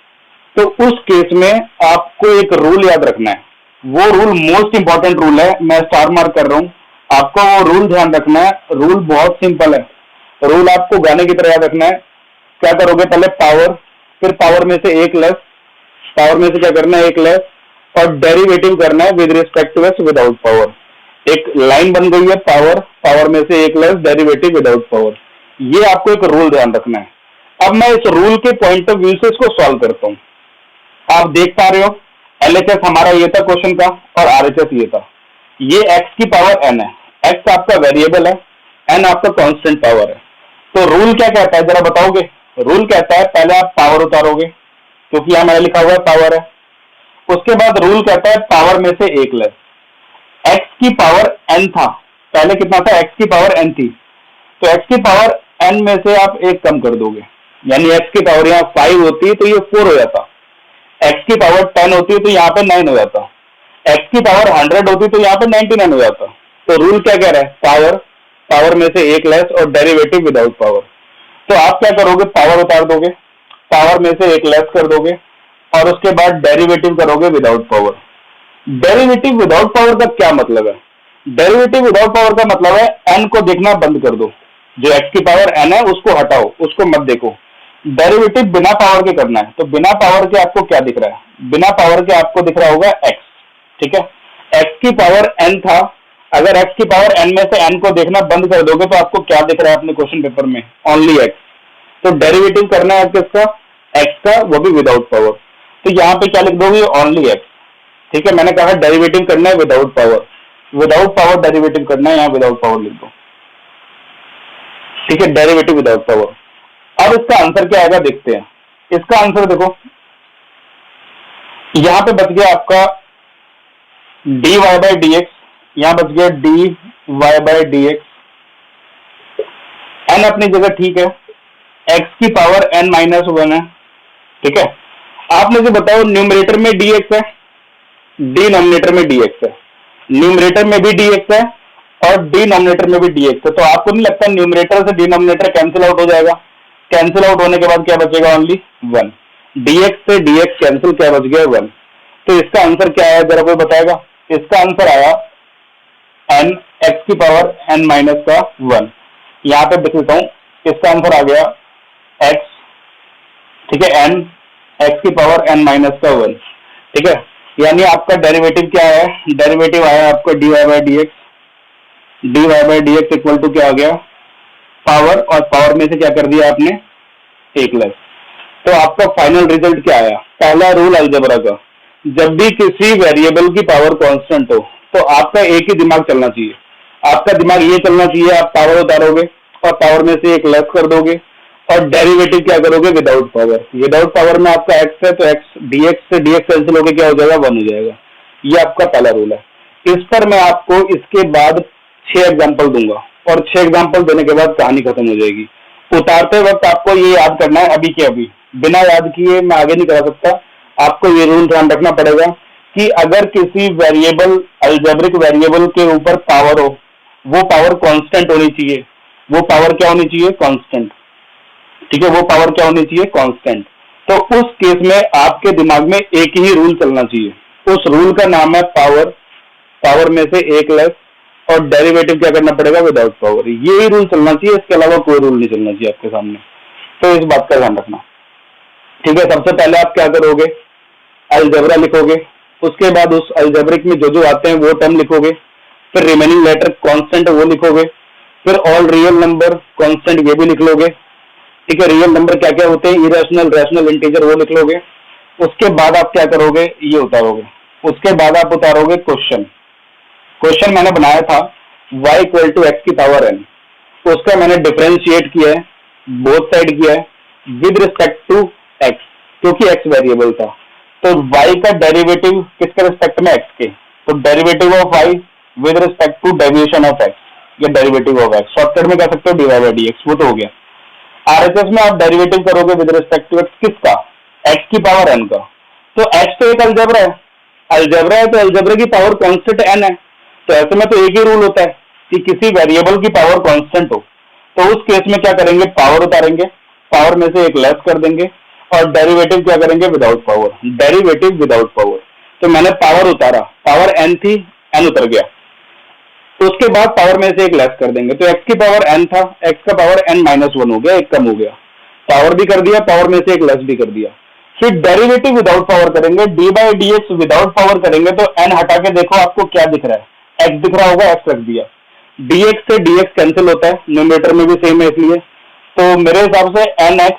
तो उस केस में आपको एक रूल याद रखना है, वो रूल मोस्ट इंपॉर्टेंट रूल है, मैं स्टार मार्क कर रहा हूं, आपको वो रूल ध्यान रखना है। रूल बहुत सिंपल है, रूल आपको गाने की तरह याद रखना है। क्या करोगे, पहले पावर, फिर पावर में से एक लेस, पावर में से क्या करना है, एक लेस, और डेरिवेटिव करना है with respect to x without power. एक लाइन बन गई है, पावर, पावर में से एक लेस, डेरिवेटिव विदाउट पावर। ये आपको एक रूल ध्यान रखना है। अब मैं इस रूल के पॉइंट ऑफ व्यू से इसको सॉल्व करता हूं। आप देख पा रहे हो, एलएचएस हमारा ये था क्वेश्चन का, और आरएचएस ये था। ये x की पावर n है, x आपका वेरिएबल है, n आपका कांस्टेंट पावर है। तो रूल क्या कहता है, जरा बताओगे। रूल कहता है पहले आप पावर उतारोगे, क्योंकि यहां मैंने लिखा हुआ है पावर है। उसके बाद रूल कहता है पावर में से एक लेस। x की पावर n था, पहले कितना था, x की पावर n थी, तो x की पावर n में से आप एक कम कर दोगे, यानी x की पावर यहाँ 5 होती तो ये 4 हो जाता, x की पावर 10 होती है तो यहाँ पे 9 हो जाता, x की पावर 100 होती तो यहाँ पे 99 हो जाता। तो रूल क्या कह रहा है, पावर, पावर में से एक लेस, और डेरिवेटिव विदाउट पावर। तो आप क्या करोगे, पावर उतार दोगे, पावर में से एक लेस कर दोगे, और उसके बाद डेरिवेटिव करोगे without power. Derivative without power का क्या मतलब है, डेरिवेटिव विदाउट पावर का मतलब है n को देखना बंद कर दो, जो x की पावर n है उसको हटाओ, उसको मत देखो। डेरिवेटिव बिना पावर के करना है, तो बिना पावर के आपको क्या दिख रहा है, बिना पावर के आपको दिख रहा होगा x, ठीक है। x की पावर n था, अगर x की पावर n में से n को देखना बंद कर दोगे तो आपको क्या दिख रहा है अपने क्वेश्चन पेपर में, ओनली x। तो डेरिवेटिव करना है किसका, x का, वो भी विदाउट पावर। तो यहाँ पे क्या लिख दोगे, ओनली x, ठीक है। मैंने कहा डेरिवेटिव करना है without power, without power derivative करना है, यहाँ विदाउट पावर लिख दो, ठीक है, डेरिवेटिव विदाउट पावर। अब इसका आंसर क्या आएगा देखते हैं। इसका आंसर देखो, यहां पे बच गया आपका dy बाई डी एक्स, यहां बच गया dy by D x. n अपनी जगह ठीक है, x की पावर n-1 है, ठीक है। आप मुझे बताओ, न्यूमरेटर में dx है, डिनोमिनेटर में dx है, न्यूमरेटर में भी dx है और डिनोमिनेटर में भी dx है। तो आपको नहीं लगता न्यूमरेटर से डिनोमिनेटर कैंसिल आउट हो जाएगा, कैंसिल आउट होने के बाद क्या बचेगा, ओनली 1। dx से dx कैंसिल, क्या बच गया, 1। तो इसका आंसर क्या है, जरा कोई बताएगा। इसका आंसर आया n x की पावर n-1। यहाँ पे देख लेता हूं, इसका आंसर आ गया x, ठीक है, n x की पावर n-1, ठीक है। यानी आपका डेरिवेटिव क्या है, डेरिवेटिव आया आपका dy by D x, dy by D x equal to क्या आ गया, पावर, और पावर में से क्या कर दिया आपने, 1 लाख। तो आपका फाइनल रिजल्ट क्या आया? पहला रूल अलजेब्रा का, जब भी किसी वेरिएबल की पावर कांस्टेंट हो तो आपका एक ही दिमाग चलना चाहिए। आपका दिमाग ये चलना चाहिए, आप पावर उतारोगे और पावर में से एक लेस कर दोगे और डेरिवेटिव क्या करोगे? Without power. विदाउट पावर में आपका एक्स है तो एक्स डीएक्स से डीएक्स कैंसिल होकर क्या हो जाएगा? 1 हो जाएगा। ये आपका पहला रूल है। इस पर मैं आपको इसके बाद 6 एग्जाम्पल दूंगा और 6 एग्जाम्पल देने के बाद कहानी खत्म हो जाएगी। उतारते वक्त आपको ये याद करना है अभी के अभी, बिना याद किए मैं आगे नहीं करा सकता। आपको ये रूल ध्यान रखना पड़ेगा कि अगर किसी वेरिएबल, अलजेब्रिक वेरिएबल के ऊपर पावर हो, वो पावर कांस्टेंट होनी चाहिए। वो पावर क्या होनी चाहिए? कांस्टेंट। ठीक है, वो पावर क्या होनी चाहिए? कांस्टेंट। तो उस केस में आपके दिमाग में एक ही रूल चलना चाहिए। उस रूल का नाम है पावर। पावर में से एक लेस और डेरिवेटिव क्या करना पड़ेगा? Without power. यही रूल चलना चाहिए, इसके अलावा कोई रूल नहीं चलना चाहिए आपके सामने। तो इस बात का ध्यान रखना। ठीक है, सबसे पहले आप क्या करोगे? अलजेब्रा लिखोगे। उसके बाद उस अलजेब्रिक में जो जो आते हैं वो टर्म लिखोगे। फिर रिमेनिंग लेटर कांस्टेंट वो लिखोगे। फिर ऑल रियल नंबर कांस्टेंट ये भी लिख लोगे। ठीक है, रियल नंबर क्या क्या होते हैं? इरेशनल, रैशनल, इंटीजर, वो लिख लोगे। उसके बाद आप क्या करोगे? ये उतारोगे। उसके बाद आप उतारोगे क्वेश्चन। क्वेश्चन मैंने बनाया था y इक्वल टू एक्स की पावर n। उसका मैंने डिफरेंशिएट किया है, बोथ साइड किया है विद रिस्पेक्ट टू x, क्योंकि x वेरिएबल था। तो y का डेरिवेटिव किसके रिस्पेक्ट में? x के। तो derivative of y with respect to deviation of x, या डेरिवेटिव ऑफ x शॉर्टकट में कह सकते हो dy बाई dx, वो तो हो गया। आरएचएस में आप डेरिवेटिव करोगे विद रिस्पेक्ट टू x, किसका? x की पावर n का। तो x तो एक अलजेब्रा है, अलजेब्रा है तो अलजेब्रा की पावर कांस्टेंट n है। तो ऐसे में तो एक ही रूल होता है कि किसी वेरिएबल की पावर कांस्टेंट हो तो उस केस में क्या करेंगे? पावर उतारेंगे, पावर में से एक लेस कर देंगे और डेरिवेटिव क्या करेंगे? Without power. Derivative without power. तो मैंने पावर उतारा, पावर n थी, n उतर गया। तो उसके बाद पावर में से एक लेस कर देंगे, तो x की पावर n था, x का पावर n माइनस 1 हो गया, एक कम हो गया। पावर भी कर दिया, पावर में से एक लेस भी कर दिया। फिर डेरिवेटिव विदाउट पावर करेंगे, D by D x without power करेंगे तो n हटा के देखो आपको क्या दिख रहा है? x दिख रहा होगा, x रख दिया। dx से dx कैंसिल होता है, न्यूमरेटर में भी सेम है इसलिए। तो मेरे हिसाब से nx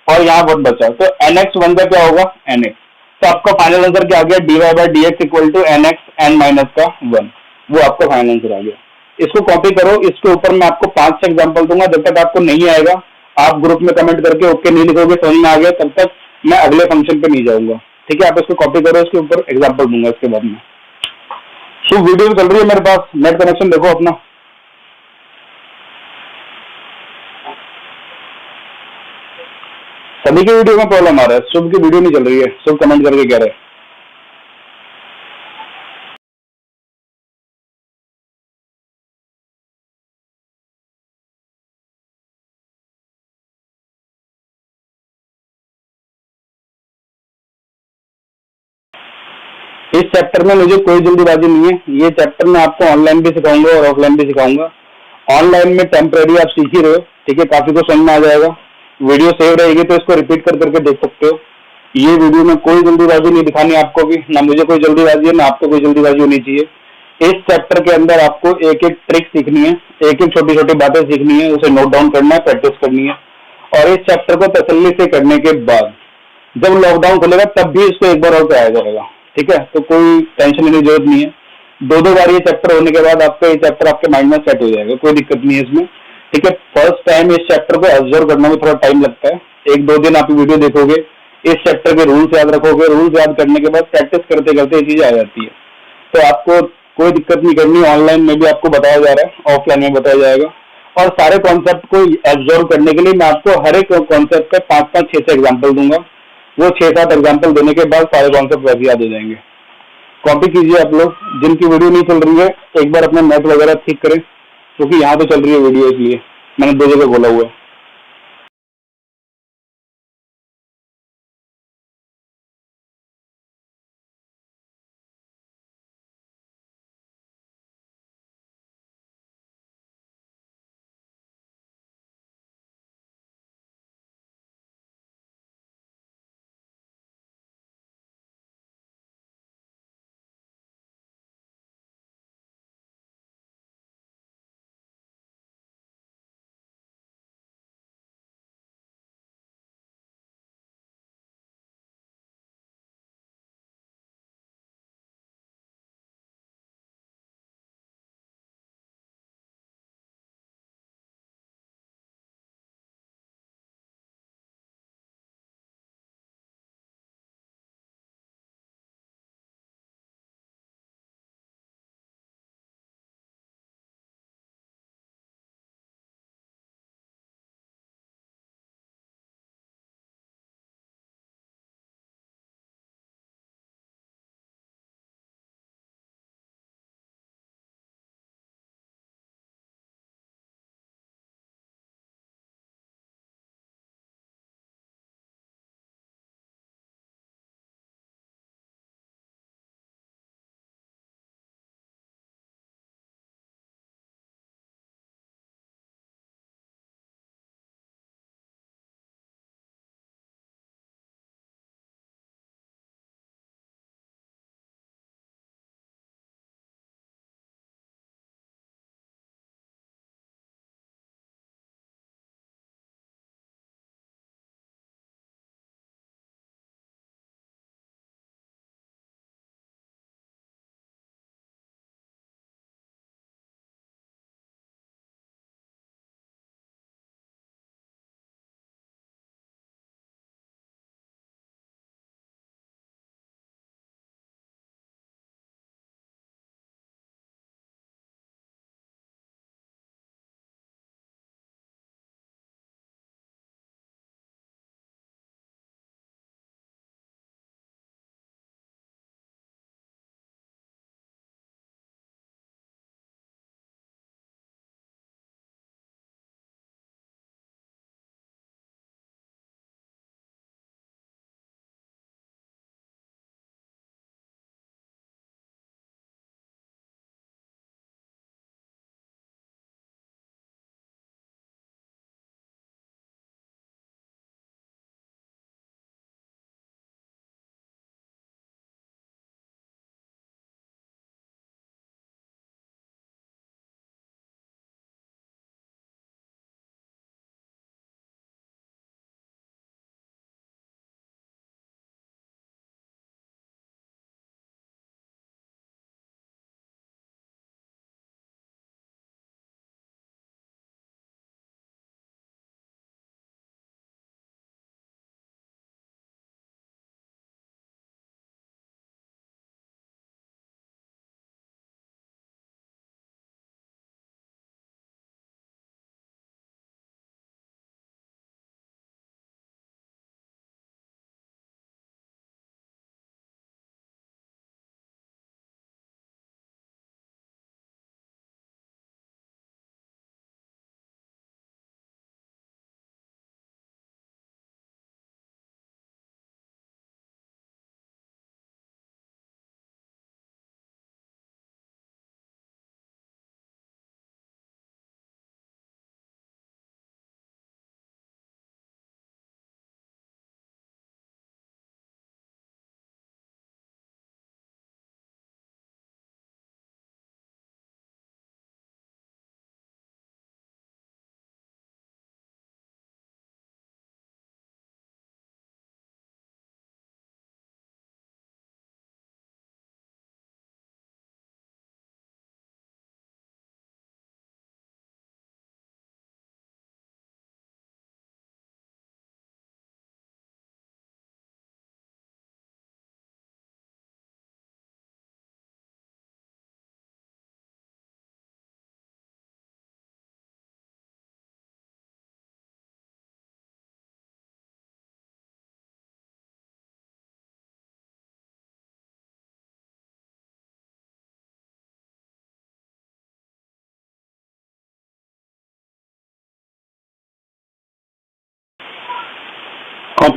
और यहाँ 1 बचा, तो nx 1 का क्या होगा? nx। तो आपका फाइनल आंसर क्या आ गया? D y by D x equal to nx n minus का 1। वो आपका फाइनल आंसर आ गया। इसको कॉपी करो, इसके ऊपर मैं आपको 5 एग्जाम्पल दूंगा। जब तक आपको नहीं आएगा आप ग्रुप में कमेंट करके ओके नहीं लिखोगे, समझ में आ गया, तब तक मैं अगले फंक्शन पे नहीं जाऊंगा। ठीक है, आप इसको कॉपी करो, इसके ऊपर एग्जाम्पल दूंगा इसके बाद में। शुभ वीडियो चल रही है मेरे पास, नेट कनेक्शन देखो अपना। सभी की वीडियो में प्रॉब्लम आ रहा है, शुभ की वीडियो नहीं चल रही है। शुभ कमेंट करके कह रहे हैं। इस चैप्टर में मुझे कोई जल्दीबाजी नहीं है। ये चैप्टर मैं आपको ऑनलाइन भी सिखाऊंगा और ऑफलाइन भी सिखाऊंगा। ऑनलाइन में टेम्परेरी आप सीख ही रहे हो, ठीक है, काफी को समझ में आ जाएगा। वीडियो सेव रहेगी तो इसको रिपीट कर करके देख सकते हो। ये वीडियो में कोई जल्दीबाजी नहीं दिखानी आपको भी, ना मुझे कोई जल्दीबाजी है, ना आपको कोई जल्दीबाजी होनी चाहिए। इस चैप्टर के अंदर आपको एक एक ट्रिक सीखनी है, एक एक छोटी छोटी बातें सीखनी है, उसे नोट डाउन करना है, प्रैक्टिस करनी है। और इस चैप्टर को तसल्ली से करने के बाद जब लॉकडाउन खुलेगा तब भी इसको एक बार और कराया जाएगा। ठीक है, तो कोई टेंशन लेने की जरूरत नहीं है। 2-2 बार ये चैप्टर होने के बाद आपका ये चैप्टर आपके माइंड में सेट हो जाएगा, कोई दिक्कत नहीं है इसमें। ठीक है, फर्स्ट टाइम इस चैप्टर को ऑब्जर्व करने में थोड़ा टाइम लगता है। 1-2 दिन आप वीडियो देखोगे, इस चैप्टर के रूल्स याद रखोगे, रूल्स याद करने के बाद प्रैक्टिस करते करते ये चीज आ जाती है। तो आपको कोई दिक्कत नहीं करनी। ऑनलाइन में भी आपको बताया जा रहा है, ऑफलाइन में बताया जाएगा। और सारे कॉन्सेप्ट को एब्जॉर्व करने के लिए मैं आपको हर एक कॉन्सेप्ट का 5-5, 6-6 एग्जाम्पल दूंगा। वो 6-7 एग्जाम्पल देने के बाद सारे कॉन्सेप्ट वैसे याद हो जाएंगे। कॉपी कीजिए आप लोग। जिनकी वीडियो नहीं चल रही है एक बार अपना नेट वगैरह ठीक करें, क्योंकि यहाँ तो चल रही है वीडियो, इसलिए मैंने 2 जगह बोला हुआ है।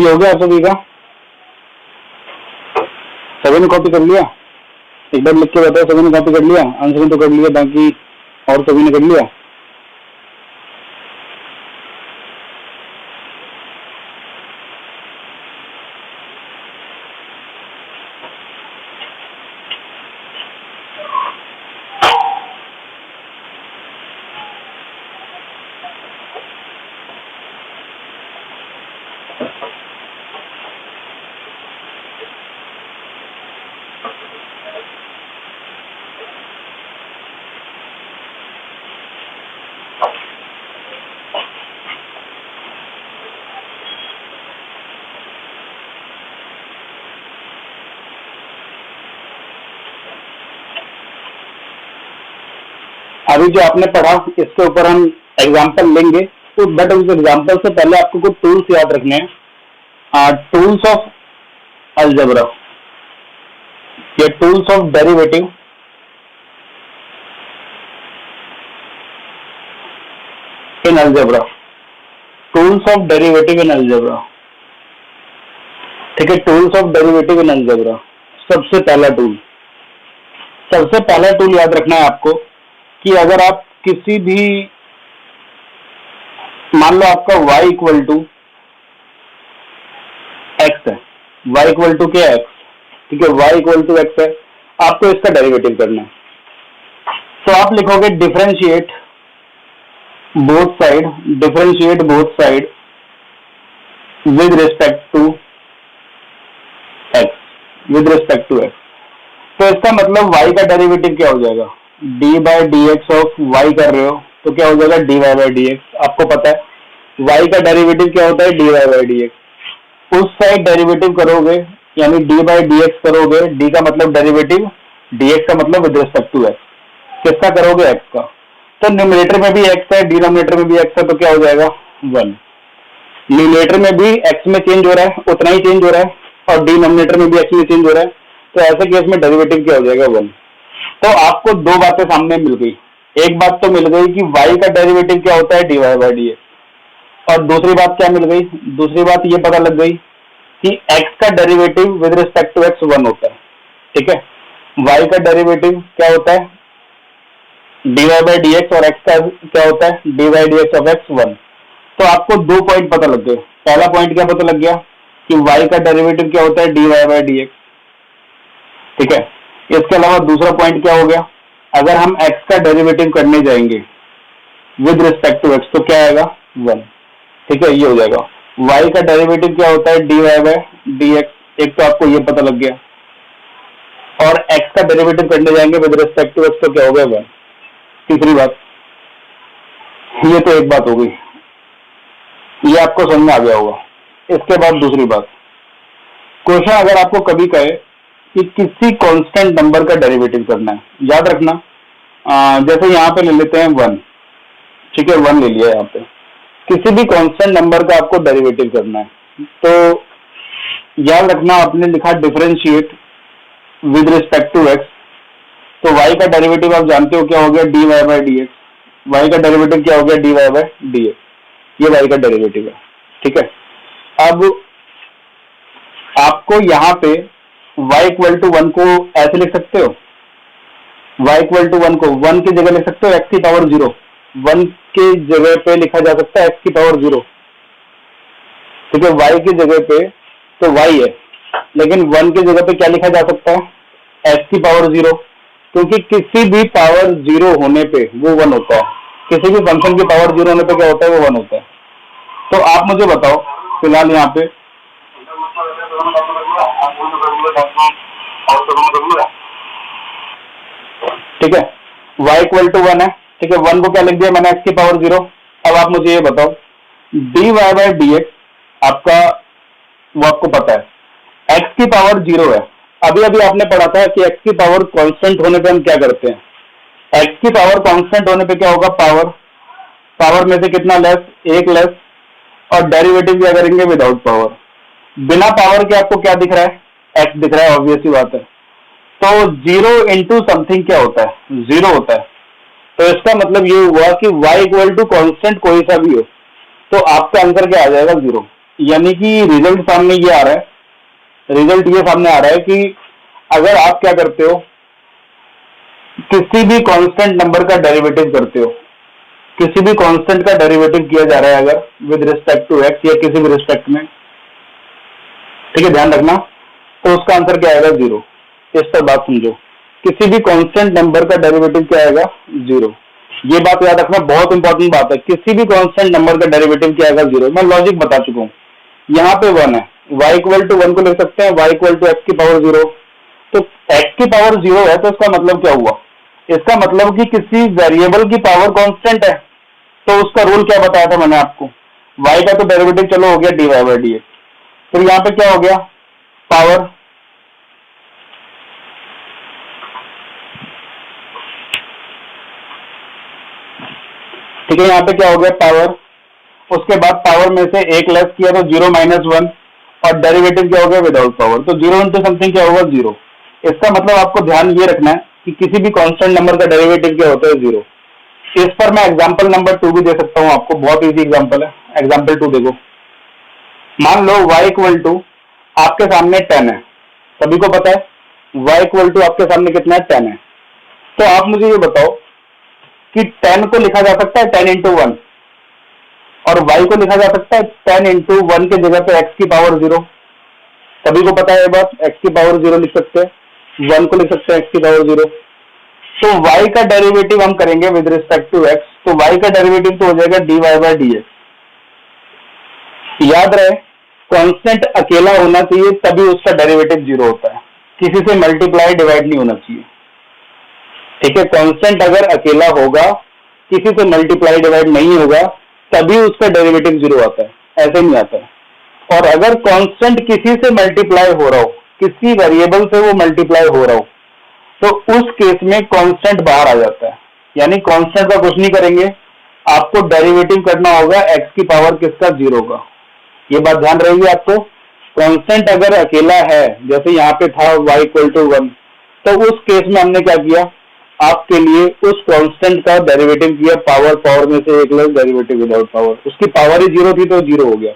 कॉपी हो गया सभी का? सभी ने कॉपी कर लिया? एक बार लिख के बताओ, सभी ने कॉपी कर लिया? आंसर ने तो कर लिया, बाकी और सभी ने कर लिया? अभी जो आपने पढ़ा इसके ऊपर हम एग्जाम्पल लेंगे, तो बट उस एग्जाम्पल से पहले आपको कुछ टूल्स याद रखने हैं। टूल्स ऑफ अलजेब्रा, ये tools of derivative, in algebra, tools of derivative in algebra. ठीक है, tools of derivative in algebra. सबसे पहला टूल याद रखना है आपको कि अगर आप किसी भी, मान लो आपका y इक्वल टू एक्स है, y इक्वल टू क्या एक्स, ठीक है, y इक्वल टू एक्स है, आपको इसका डेरिवेटिव करना है। तो आप लिखोगे differentiate both side with respect to x, तो इसका मतलब y का डेरिवेटिव क्या हो जाएगा, d by D x of y कर रहे हो तो क्या हो जाएगा, d y by D x. आपको पता है y का डेरिवेटिव क्या होता है, D y by D x. उस साइड डेरिवेटिव करोगे यानी डी बाई डी एक्स करोगे, डी का मतलब डेरिवेटिव, डी एक्स का मतलब विद रिस्पेक्ट टू एक्स। किसका करोगे, एक्स का। तो न्यूमरेटर में भी एक्स है, डिनोमिनेटर में भी एक्स है, तो क्या हो जाएगा 1। न्यूमरेटर में भी एक्स में चेंज हो रहा है, उतना ही चेंज हो रहा है, और डिनोमिनेटर में भी एक्स में चेंज हो रहा है, तो ऐसे केस में डेरिवेटिव क्या हो जाएगा 1। तो आपको दो बातें सामने मिल गई। एक बात तो मिल गई कि y का डेरिवेटिव क्या होता है, D y by D x, और दूसरी बात क्या मिल गई, दूसरी बात ये पता लग गई कि x का derivative with respect to x 1 होता है। ठीक है, y का डेरिवेटिव क्या होता है, D y by D x, और x का क्या होता है, D y d x of x 1। तो आपको दो पॉइंट पता लग गए। पहला पॉइंट क्या पता लग गया कि y का डेरिवेटिव क्या होता है, D y by D x. ठीक है, इसके अलावा दूसरा पॉइंट क्या हो गया, अगर हम x का डेरिवेटिव करने जाएंगे विद रिस्पेक्ट टू x तो क्या आएगा 1। ठीक है, ये हो जाएगा। y का डेरिवेटिव क्या होता है, D y by D x, एक तो आपको ये पता लग गया, और x का डेरिवेटिव करने जाएंगे विद रिस्पेक्ट टू x तो क्या हो गया 1। तीसरी बात, ये तो एक बात हो गई, ये आपको समझ में आ गया होगा। इसके बाद दूसरी बात, क्वेश्चन अगर आपको कभी कहे कि किसी कांस्टेंट नंबर का डेरिवेटिव करना है, याद रखना, जैसे यहाँ पे ले लेते हैं 1, ठीक है, 1 ले लिया यहाँ पे, किसी भी कांस्टेंट नंबर का आपको डेरिवेटिव करना है, तो याद रखना आपने लिखा differentiate with respect to x, तो y का डेरिवेटिव आप जानते हो क्या हो गया, d y by D x. Y का डेरिवेटिव क्या हो गया, d y by D x, ये y का डेरिवेटिव है। ठीक है, अब आपको यहाँ पे y इक्वल टू 1 को ऐसे लिख सकते हो, y इक्वल टू 1 को 1 की जगह लिख सकते हो x की पावर 0, 1 की जगह पे लिखा जा सकता है x की पावर 0। ठीक है, y की जगह पे तो y है, लेकिन 1 की जगह पे क्या लिखा जा सकता है, x की पावर 0, क्योंकि किसी भी पावर 0 होने पे वो 1 होता है। किसी भी फंक्शन की पावर 0 होने पे क्या होता है, वो 1 होता है। तो आप मुझे बताओ फिलहाल यहाँ पे, ठीक है, y इक्वल टू 1 है, ठीक है, 1 को क्या लिख दिया मैंने, x की पावर 0। अब आप मुझे ये बताओ, d y by D x आपका, वो आपको पता है x की पावर 0 है। अभी अभी आपने पढ़ा था कि x की पावर कांस्टेंट होने पे हम क्या करते हैं, x की पावर कांस्टेंट होने पे क्या होगा, पावर में से कितना लेस, 1 लेस, और डेरिवेटिव क्या करेंगे, विदाउट पावर। बिना पावर के आपको क्या दिख रहा है, x दिख रहा है, ऑब्वियस सी बात है। तो 0 इंटू समथिंग क्या होता है, 0 होता है। तो इसका मतलब ये हुआ कि y इक्वल टू कॉन्स्टेंट कोई सा भी हो तो आपका आंसर क्या आ जाएगा, 0। यानी कि रिजल्ट सामने ये आ रहा है, रिजल्ट ये सामने आ रहा है कि अगर आप क्या करते हो, किसी भी कांस्टेंट नंबर का डेरिवेटिव करते हो, किसी भी कांस्टेंट का डेरिवेटिव किया जा रहा है अगर विद रिस्पेक्ट टू एक्स या किसी भी रिस्पेक्ट में, ठीक है, ध्यान रखना, तो उसका आंसर क्या आएगा? जीरो। इस पर बात समझो, किसी भी कांस्टेंट नंबर का डेरिवेटिव क्या आएगा? जीरो। ये बात याद रखना, बहुत इंपॉर्टेंट बात है, किसी भी कांस्टेंट नंबर का डेरिवेटिव क्या आएगा? जीरो। मैं लॉजिक बता चुका हूँ। यहाँ पे वन है, y इक्वल टू वन को लिख सकते हैं, y इक्वल टू एक्स की पावर जीरो। तो x की पावर जीरो है, तो इसका मतलब क्या हुआ? इसका मतलब कि किसी वेरिएबल की पावर कांस्टेंट है, तो उसका रूल क्या बताया था मैंने आपको? y का तो डेरिवेटिव चलो हो गया dy बाई डी एक्स, फिर यहाँ पे क्या हो गया? पावर, ठीक है, यहाँ पे क्या हो गया? पावर। उसके बाद पावर में से एक लेस किया तो जीरो माइनस वन, और डेरिवेटिव क्या हो गया? Without power. तो जीरो इंटू समथिंग क्या होगा? जीरो। इसका मतलब आपको ध्यान ये रखना है कि किसी भी कांस्टेंट नंबर का डेरिवेटिव क्या होता है? जीरो। इस पर मैं एग्जांपल नंबर टू भी दे सकता हूँ आपको, बहुत इजी एग्जांपल है। एग्जांपल टू देखो, मान लो y इक्वल टू आपके सामने 10 है, सभी को पता है y इक्वल टू आपके सामने कितना है? 10 है। तो आप मुझे ये बताओ कि 10 को लिखा जा सकता है 10 इंटू वन, और y को लिखा जा सकता है 10 इंटू वन के जगह पे x की पावर जीरो। सभी को पता है ये बात, x की पावर जीरो लिख सकते हैं, वन को लिख सकते हैं x की पावर जीरो। तो y का डेरिवेटिव हम करेंगे विद रिस्पेक्ट टू x, तो y का डेरिवेटिव तो हो जाएगा dy बाई डी एक्स। याद रहे, कांस्टेंट अकेला होना चाहिए तभी उसका डेरिवेटिव जीरो होता है, किसी से मल्टीप्लाई डिवाइड नहीं होना चाहिए, ठीक है। कांस्टेंट अगर अकेला होगा, किसी से मल्टीप्लाई डिवाइड नहीं होगा, तभी उसका डेरिवेटिव जीरो आता है, ऐसे नहीं आता है। और अगर कांस्टेंट किसी से मल्टीप्लाई हो रहा हो, किसी वेरिएबल से वो मल्टीप्लाई हो रहा हो, तो उस केस में कांस्टेंट बाहर आ जाता है, यानी कांस्टेंट का कुछ नहीं करेंगे, आपको डेरिवेटिव करना होगा एक्स की पावर किसका? जीरो का। ये बात ध्यान रहेगी आपको। कांस्टेंट अगर अकेला है, जैसे यहाँ पे था y इक्वल टू वन, तो उस केस में हमने क्या किया? आपके लिए उस कांस्टेंट का डेरिवेटिव किया, पावर, पावर में से एक लेस, डेरिवेटिव विदाउट पावर, उसकी पावर ही जीरो थी तो जीरो हो गया।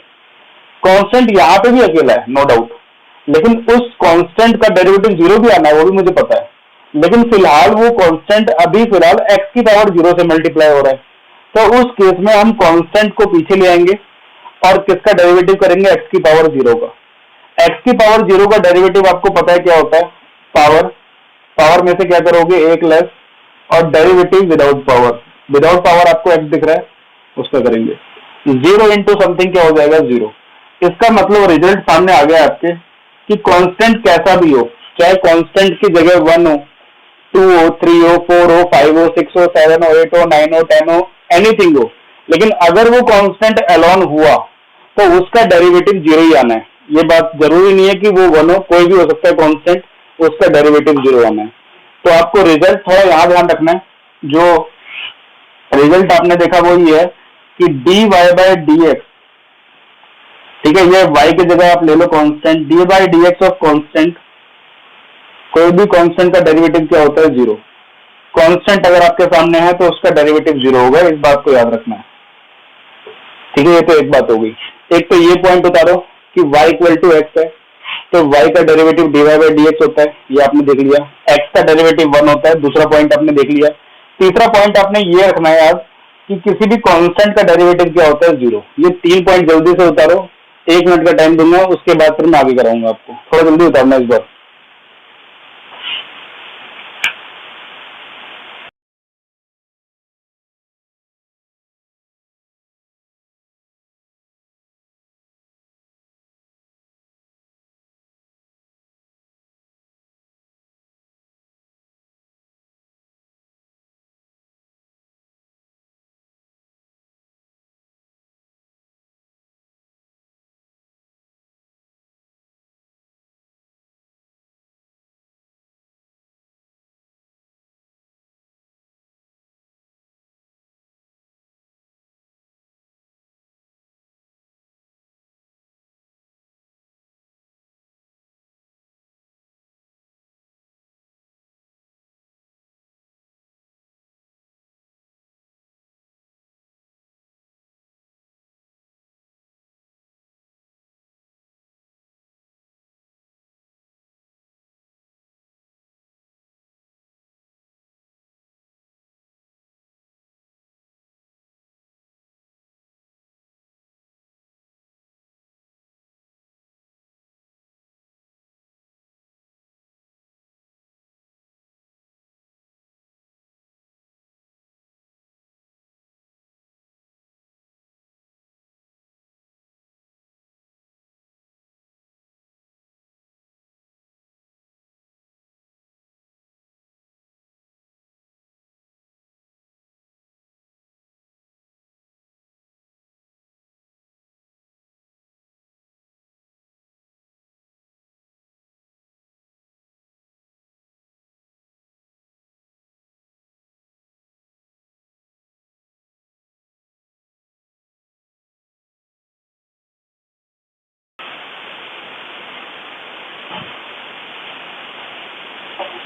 कांस्टेंट यहाँ पे भी अकेला है, नो डाउट, लेकिन उस कांस्टेंट का डेरिवेटिव जीरो भी आना है, वो भी मुझे पता है, लेकिन फिलहाल वो कांस्टेंट अभी फिलहाल एक्स की पावर जीरो से मल्टीप्लाई हो रहा है, तो उस केस में हम कांस्टेंट को पीछे ले आएंगे और किसका डेरिवेटिव करेंगे? एक्स की पावर जीरो का। एक्स की पावर जीरो का डेरिवेटिव आपको पता है क्या होता है? पावर। पावर में से क्या करोगे? एक लेस, और derivative without power. Without power आपको एक्स दिख रहा है, उसका करेंगे जीरो इंटू समथिंग, क्या हो जाएगा? जीरो। इसका मतलब रिजल्ट सामने आ गया आपके कि कांस्टेंट कैसा भी हो, चाहे कांस्टेंट की जगह वन हो, टू हो, थ्री हो, फोर हो, फाइव हो, सिक्स हो, सेवन हो, एट हो, नाइन हो, टेन हो, एनीथिंग हो, लेकिन अगर वो कांस्टेंट एलॉन हुआ तो उसका डेरिवेटिव जीरो ही आना है। ये बात जरूरी नहीं है कि वो वन हो, कोई भी हो सकता है कांस्टेंट, उसका डेरिवेटिव जीरो आना है। तो आपको रिजल्ट थोड़ा यहाँ ध्यान रखना है, जो रिजल्ट आपने देखा वो ये है कि d y by D x, ठीक है, ये y की जगह आप ले लो constant, d by D x of constant, कोई भी कांस्टेंट का डेरिवेटिव क्या होता है? जीरो। कांस्टेंट अगर आपके सामने है तो उसका डेरिवेटिव जीरो होगा, इस बात को याद रखना है, ठीक है। ये तो एक बात हो गई। एक तो ये पॉइंट उतारो कि y इक्वल टू एक्स है, तो y का derivative d y by D x होता है, ये आपने देख लिया। x का डेरिवेटिव वन होता है, दूसरा पॉइंट आपने देख लिया। तीसरा पॉइंट आपने ये रखना है याद कि किसी भी कांस्टेंट का डेरिवेटिव क्या होता है? जीरो। ये तीन पॉइंट जल्दी से उतारो, एक मिनट का टाइम दूंगा, उसके बाद फिर मैं आगे कराऊंगा आपको, थोड़ा जल्दी उतारना इस बार।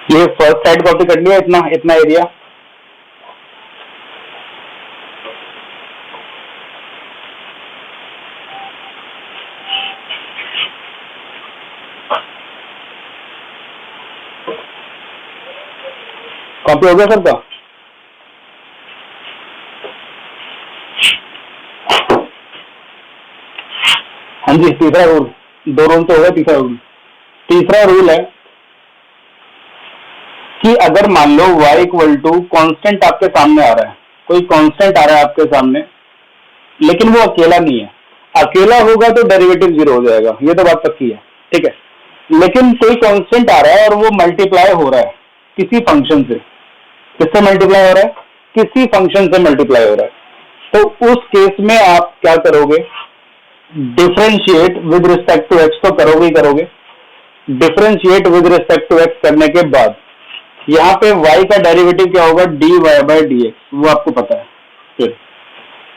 ये फर्स्ट साइड कॉपी कर लिया, इतना इतना एरिया। कॉपी हो गया सबका? हाँ जी, तीसरा रूल, 2 रूल तो हो गया, तीसरा रूल है कि अगर मान लो y इक्वल टू कॉन्स्टेंट आपके सामने आ रहा है, कोई कांस्टेंट आ रहा है आपके सामने, लेकिन वो अकेला नहीं है। अकेला होगा तो डेरिवेटिव 0 हो जाएगा, ये तो बात पक्की है, ठीक है। लेकिन कोई कांस्टेंट आ रहा है और वो मल्टीप्लाई हो रहा है किसी फंक्शन से। किससे मल्टीप्लाई हो रहा है? किसी फंक्शन से मल्टीप्लाई हो रहा है। तो उस केस में आप क्या करोगे? Differentiate with respect to x तो करोगे ही करोगे। Differentiate with respect to x करने के बाद यहाँ पे y का डेरिवेटिव क्या होगा? dy बाय dx, वो आपको पता है। फिर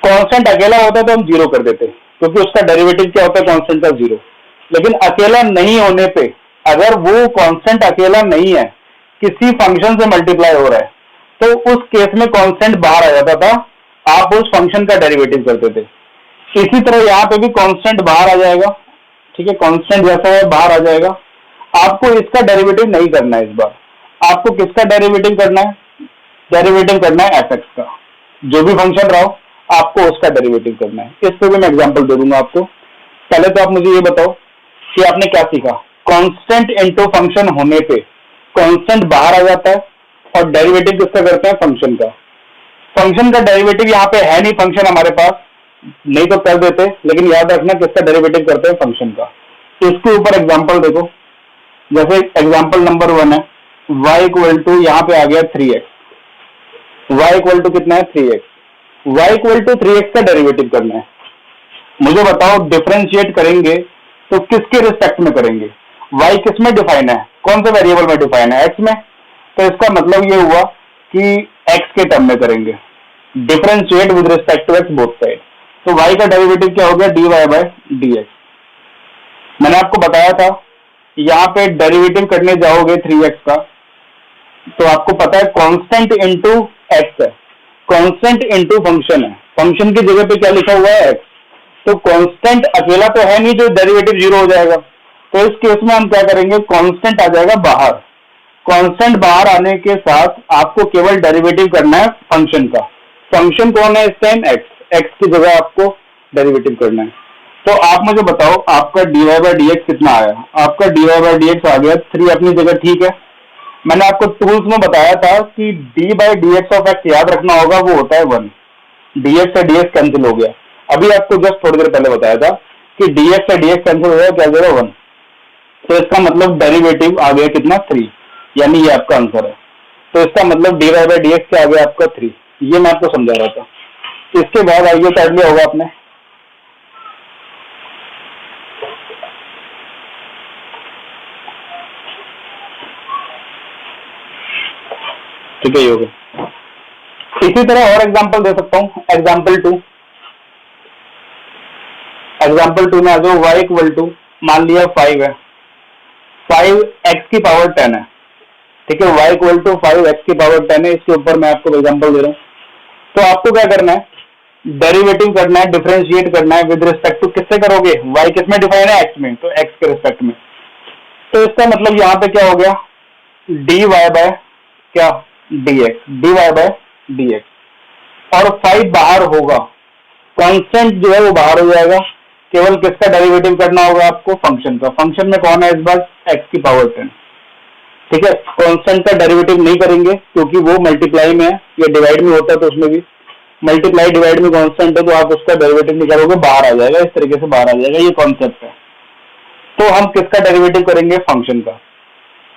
कांस्टेंट अकेला होता तो हम 0 कर देते, क्योंकि उसका डेरिवेटिव क्या होता है? कांस्टेंट का 0। लेकिन अकेला नहीं होने पे, अगर वो कांस्टेंट अकेला नहीं है, किसी फंक्शन से मल्टीप्लाई हो रहा है, तो उस केस में कांस्टेंट बाहर आ जाता था, आप उस फंक्शन का डेरिवेटिव करते थे। इसी तरह यहाँ पे भी कांस्टेंट बाहर आ जाएगा, ठीक है, कांस्टेंट जैसा है बाहर आ जाएगा। आपको इसका डेरिवेटिव नहीं करना है इस बार, आपको किसका डेरिवेटिव करना है? डेरिवेटिव करना है एफ एक्स का, जो भी फंक्शन रहा हो आपको उसका डेरिवेटिव करना है। इस पे भी मैं एग्जांपल दे दूंगा आपको। पहले तो आप मुझे ये बताओ कि आपने क्या सीखा? कांस्टेंट इनटू फंक्शन होने पे कांस्टेंट बाहर आ जाता है और डेरिवेटिव किसका करते हैं? फंक्शन का। फंक्शन का डेरिवेटिव यहाँ पे है नहीं फंक्शन हमारे पास, नहीं तो कर देते, लेकिन याद रखना किसका डेरिवेटिव करते हैं? फंक्शन का। इसके ऊपर एग्जांपल देखो, जैसे एग्जांपल नंबर 1 है y इक्वल टू, यहाँ पे आ गया 3x। y इक्वल टू कितना है? 3x। y equal to 3x का डेरिवेटिव करना है। मुझे बताओ डिफरेंशिएट करेंगे तो किसके रिस्पेक्ट में करेंगे? y किस में डिफाइन है? कौन से वेरिएबल में डिफाइन है? x में। तो इसका मतलब ये हुआ कि x के टर्म में करेंगे। Differentiate with respect to x both side. तो y का डेरिवेटिव क्या हो गया? dy by dx। मैंने आपको बताया था यहाँ पे डेरिवेटिव करने जाओगे 3x का, तो आपको पता है कांस्टेंट इनटू एक्स है, कांस्टेंट इनटू फंक्शन है। फंक्शन की जगह पे क्या लिखा हुआ है? एक्स। तो कांस्टेंट अकेला तो है नहीं जो डेरिवेटिव 0 हो जाएगा। तो इस केस में हम क्या करेंगे? कांस्टेंट आ जाएगा बाहर। कांस्टेंट बाहर आने के साथ आपको केवल डेरिवेटिव करना है फंक्शन का। फंक्शन कौन है इस टाइम? एक्स। एक्स की जगह आपको डेरिवेटिव करना है। तो आप मुझे बताओ आपका dy बाय dx कितना आया? आपका dy बाय dx आ गया 3 अपनी जगह, ठीक है। मैंने आपको टूल्स में बताया था कि d by dx of x याद रखना होगा, वो होता है 1। dx से dx कैंसिल हो गया। अभी आपको जस्ट थोड़ी देर पहले बताया था कि dx से dx कैंसिल हो गया, क्या जगह 1। तो इसका मतलब डेरिवेटिव आ गया कितना? 3, यानी ये आपका आंसर है। तो इसका मतलब dy बाय dx क्या आ गया आपका? 3। ये मैं आपको समझा रहा था। इसके बाद आइए कर लिया होगा आपने, ठीक है, ये हो गया। इसी तरह और एग्जांपल दे सकता हूं। एग्जांपल 2 में आ जाओ। y इक्वल टू, मान लिया 5 है, 5x की पावर 10 है, ठीक है। y इक्वल टू 5x की पावर 10 है। इसके ऊपर मैं आपको एग्जांपल दे रहा हूं। तो आपको क्या करना है? डेरिवेटिव करना है, डिफरेंशिएट करना है विद रिस्पेक्ट टू, किससे करोगे? y किस में डिफाइन है? x में, तो x के रिस्पेक्ट में। तो इसका मतलब यहाँ पे क्या हो गया? dy बाय क्या? dx, dy by dx। और 5 बाहर होगा, कांस्टेंट जो है वो बाहर हो जाएगा। केवल किसका डेरिवेटिव करना होगा आपको? फंक्शन का। फंक्शन में कौन है इस बार? x की पावर 10, ठीक है। कांस्टेंट का डेरिवेटिव नहीं करेंगे क्योंकि वो मल्टीप्लाई में है, या डिवाइड में होता है, तो उसमें भी मल्टीप्लाई डिवाइड में कांस्टेंट है, तो आप उसका डेरिवेटिव नहीं करोगे, बाहर आ जाएगा, इस तरीके से बाहर आ जाएगा। ये कॉन्सेप्ट है। तो हम किसका डेरिवेटिव करेंगे? फंक्शन का।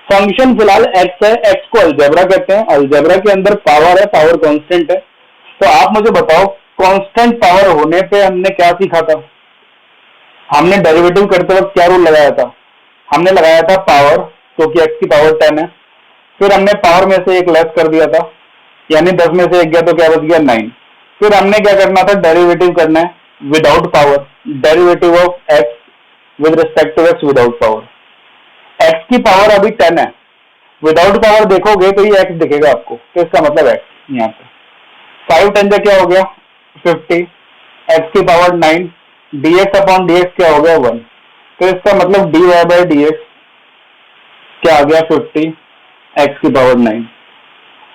फंक्शन फिलहाल x है, x को अलजेब्रा कहते हैं। अलजेब्रा के अंदर पावर है, पावर कांस्टेंट है। तो आप मुझे बताओ कांस्टेंट पावर होने पे हमने क्या सीखा था? हमने डेरिवेटिव करते वक्त क्या रूल लगाया था? हमने लगाया था पावर, क्योंकि x की पावर 10 है। फिर हमने पावर में से एक लेस कर दिया था, यानी 10 में से 1 गया तो क्या बच गया? 9। फिर हमने क्या करना था? डेरिवेटिव करना है without power. Derivative of x with respect to x without power. x की पावर अभी 10 है, विदाउट पावर देखोगे तो ये एक्स दिखेगा आपको, तो इसका मतलब एक्स यहाँ पे 5 10 क्या हो गया 50, एक्स की पावर 9, dx अपॉन dx क्या हो गया 1, तो इसका मतलब dy बाई dx क्या आ गया 50 एक्स की पावर 9।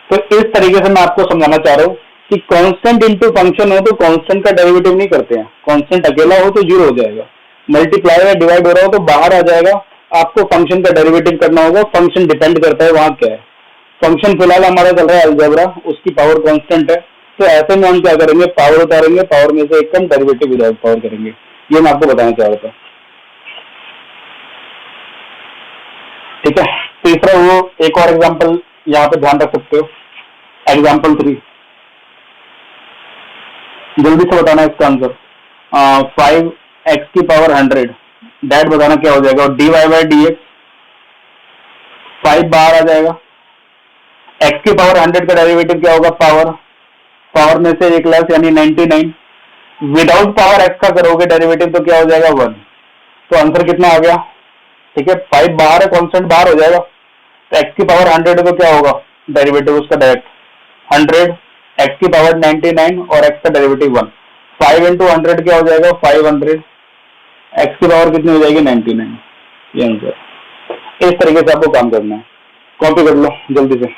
तो इस तरीके से मैं आपको समझाना चाह रहा हूँ कि कांस्टेंट इनटू फंक्शन हो तो कांस्टेंट का डेरिवेटिव नहीं करते हैं, कांस्टेंट अकेला हो तो जीरो हो जाएगा, मल्टीप्लाई या डिवाइड हो रहा हो तो बाहर आ जाएगा, आपको फंक्शन का डेरिवेटिव करना होगा, फंक्शन डिपेंड करता है वहां क्या है। फंक्शन फिलहाल हमारा चल रहा है अलजेब्रा, उसकी पावर कांस्टेंट है, तो ऐसे में हम क्या करेंगे पावर उतारेंगे, पावर में से एक कम डेरिवेटिव विदाउट पावर करेंगे, ये मैं आपको बताना चाह रहा था। ठीक है, तीसरा वो एक और एग्जांपल यहाँ पे ध्यान रख सकते हो, एग्जांपल 3, जल्दी से बताना इसका आंसर। 5 एक्स की पावर 100 डेट बताना क्या हो जाएगा, और d y by D x 5 बाहर आ जाएगा, एक्स की पावर 100 का डेरिवेटिव क्या होगा पावर, पावर में से एक लेस यानी 99, विदाउट पावर एक्स का करोगे डेरिवेटिव तो क्या हो जाएगा 1, तो आंसर कितना आ गया। ठीक है, 5 बाहर है, कॉन्स्टेंट बाहर हो जाएगा, तो एक्स की पावर 100 तो क्या होगा डेरिवेटिव उसका डायरेक्ट 100, एक्स की पावर 99 और एक्स का डेरिवेटिव 1, 5 इंटू 100 क्या हो जाएगा 500, एक्स की पावर कितनी हो जाएगी 99, ये आंसर। इस तरीके से आपको काम करना है, कॉपी कर लो जल्दी से।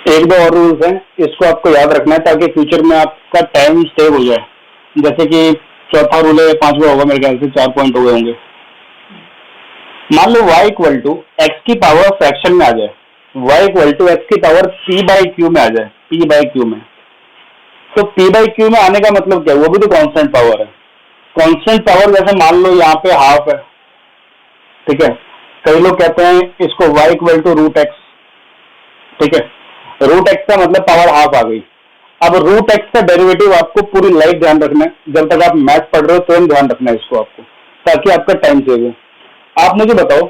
एक दो और रूल्स हैं, इसको आपको याद रखना है ताकि फ्यूचर में आपका टाइम सेव हो जाए। जैसे कि चौथा रूल है, 5वां होगा मेरे ख्याल से, 4 पॉइंट हो गए होंगे। मान लो y इक्वल टू एक्स की पावर फ्रैक्शन में आ जाए, y इक्वल टू एक्स की पावर p बाई क्यू में आ जाए, p बाई क्यू में, तो p बाई क्यू में आने का मतलब क्या है, वो भी तो कांस्टेंट पावर है। कांस्टेंट पावर जैसे मान लो यहाँ पे हाफ है, ठीक है, कई लोग कहते हैं इसको y equal to root x, ठीक है, रूट एक्स का मतलब पावर हाफ आ गई। अब रूट एक्स का डेरिवेटिव आपको पूरी लाइफ ध्यान रखना है, जब तक आप मैथ पढ़ रहे हो तो ध्यान रखना है इसको आपको, ताकि आपका टाइम सेव हो। आप मुझे बताओ,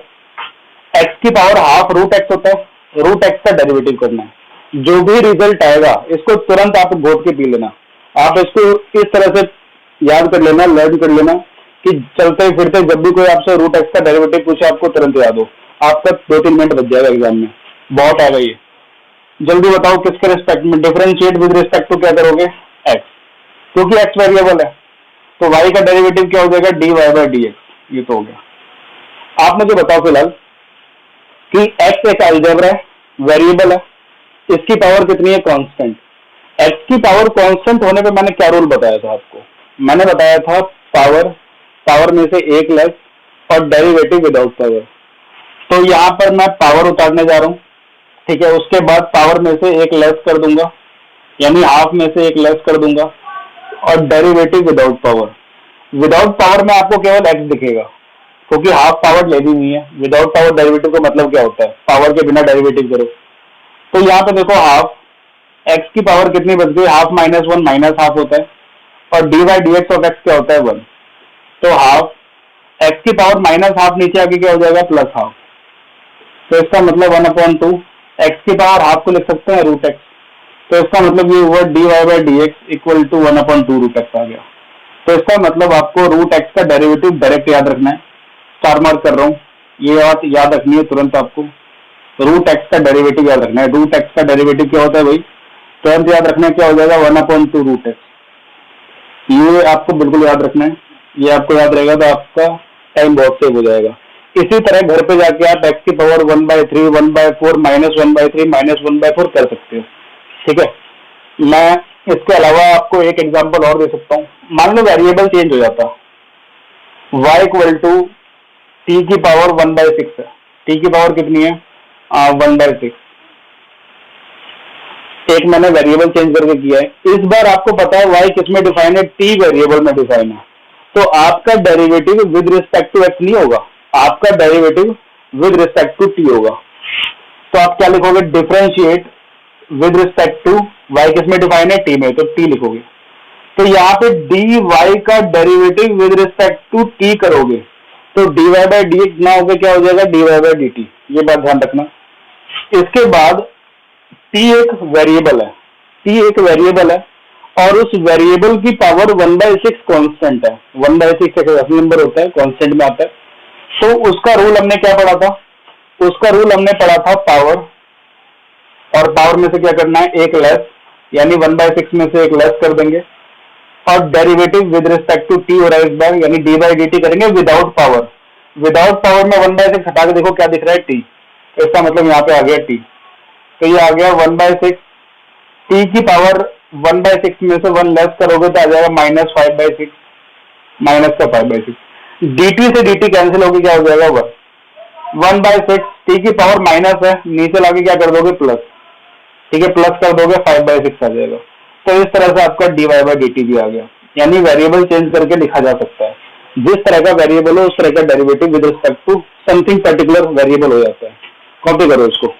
एक्स की पावर हाफ रूट एक्स होता है, रूट एक्स का डेरिवेटिव करना है, जो भी रिजल्ट आएगा इसको तुरंत आप घोट के पी लेना। आप इसको इस तरह से याद कर लेना, लर्न कर लेना कि चलते फिरते जब भी कोई आपसे रूट एक्स का डेरिवेटिव पूछे आपको तुरंत याद हो, आपका 2-3 मिनट बच जाएगा एग्जाम में, बहुत आ गई है। जल्दी बताओ किसके रिस्पेक्ट में डिफरेंशिएट विद रिस्पेक्ट टू क्या करोगे, एक्स, क्योंकि एक्स वेरिएबल है, तो वाई का डेरिवेटिव क्या हो जाएगा dy बाई डी एक्स, ये तो हो गया। आप मुझे बताओ फिलहाल कि एक्स एक अलजेब्रा है, वेरिएबल है, इसकी पावर कितनी है? कांस्टेंट। एक्स की पावर कांस्टेंट होने पे मैंने क्या रूल बताया था आपको? मैंने बताया था पावर, पावर में से एक लेस और डेरिवेटिव विदाउट पावर। तो यहाँ पर मैं पावर उतारने जा रहा हूँ, ठीक है। उसके बाद पावर में से एक लेस कर दूंगा, यानी हाफ में से एक लेस कर दूंगा, और derivative without power. Without power में आपको केवल एक्स दिखेगा, क्योंकि हाफ पावर ले दी हुई है। विदाउट पावर डेरिवेटिव का मतलब क्या होता है? पावर के बिना डेरिवेटिव करो। तो यहाँ पे देखो हाफ, एक्स की पावर कितनी बच गई? Half minus one minus half होता है, और D by D x of x क्या होता है? वन। तो हाफ, एक्स की पावर माइनस हाफ नीचे आके क्या हो जाएगा? Plus half. तो इसका मतलब वन अपॉन टू, एक्स की पावर हाफ को लिख सकते हैं रूट एक्स। तो इसका मतलब ये हुआ d y by D x equal to one upon two root x आ गया। तो इसका मतलब आपको रूट एक्स का डेरिवेटिव डायरेक्ट याद रखना है। स्टार मार्क कर रहा हूँ, ये बात याद रखनी है तुरंत आपको। रूट एक्स का डेरिवेटिव याद रखना है। रूट एक्स का डेरिवेटिव क्या होता है भाई? तुरंत याद रखना है, क्या हो जाएगा? One upon two root x. ये आपको बिल्कुल याद रखना है। ये आपको याद रहेगा तो आपका टाइम बहुत सेव हो जाएगा। इसी तरह घर पे जाके आप एक्स की power one by three, one by four, minus one by three, minus one by four कर सकते हो, ठीक है। मैं इसके अलावा आपको एक एग्जांपल और दे सकता हूँ। मान लो वेरिएबल चेंज हो जाता, y इक्वल टू टी की पावर वन बाय सिक्स है। टी की पावर कितनी है? One by six. एक मैंने वेरिएबल चेंज करके किया है। इस बार आपको पता है y किस में डिफाइन है? टी वेरिएबल में डिफाइन है। तो आपका derivative with respect to x नहीं होगा, आपका derivative with respect to t होगा। तो आप क्या लिखोगे? Differentiate with respect to y किस में डिफाइन है? टी में, तो टी लिखोगे। तो यहाँ पे डी वाई का derivative with respect to t करोगे तो डी वाई बाई डी ना होकर क्या हो जाएगा? D y by d t. ये बात ध्यान रखना। इसके बाद टी एक वेरिएबल है, टी एक वेरिएबल है, और उस वेरिएबल की power one by six constant है। वन बाय सिक्स एक रफ नंबर होता है, कॉन्स्टेंट में आता है। तो उसका रूल हमने क्या पढ़ा था? उसका रूल हमने पढ़ा था पावर, और पावर में से क्या करना है? एक लेस, यानी वन बाय सिक्स में से एक लेस कर देंगे, और derivative with respect to t हो रहा है इस बार, यानी डी बाई डी टी करेंगे विदाउट पावर। विदाउट पावर में वन बाय सिक्स हटा के देखो क्या दिख रहा है? टी। तो इसका मतलब यहाँ पे आ गया टी। तो ये आ गया वन बाय सिक्स। टी की पावर वन बाय सिक्स में से वन लेस करोगे तो आ जाएगा minus five by six, minus का five by six. D t से डी टी कैंसिल होगी, क्या हो जाएगा? One. One by six, t की पावर माइनस है, नीचे लाके क्या कर दोगे? प्लस, ठीक है। प्लस कर दोगे, फाइव बाय सिक्स आ जाएगा। तो इस तरह से आपका d y by d t भी आ गया। यानी वेरिएबल चेंज करके लिखा जा सकता है। जिस तरह का वेरिएबल हो उस तरह का derivative with respect to something particular variable हो जाता है। कॉपी करो इसको।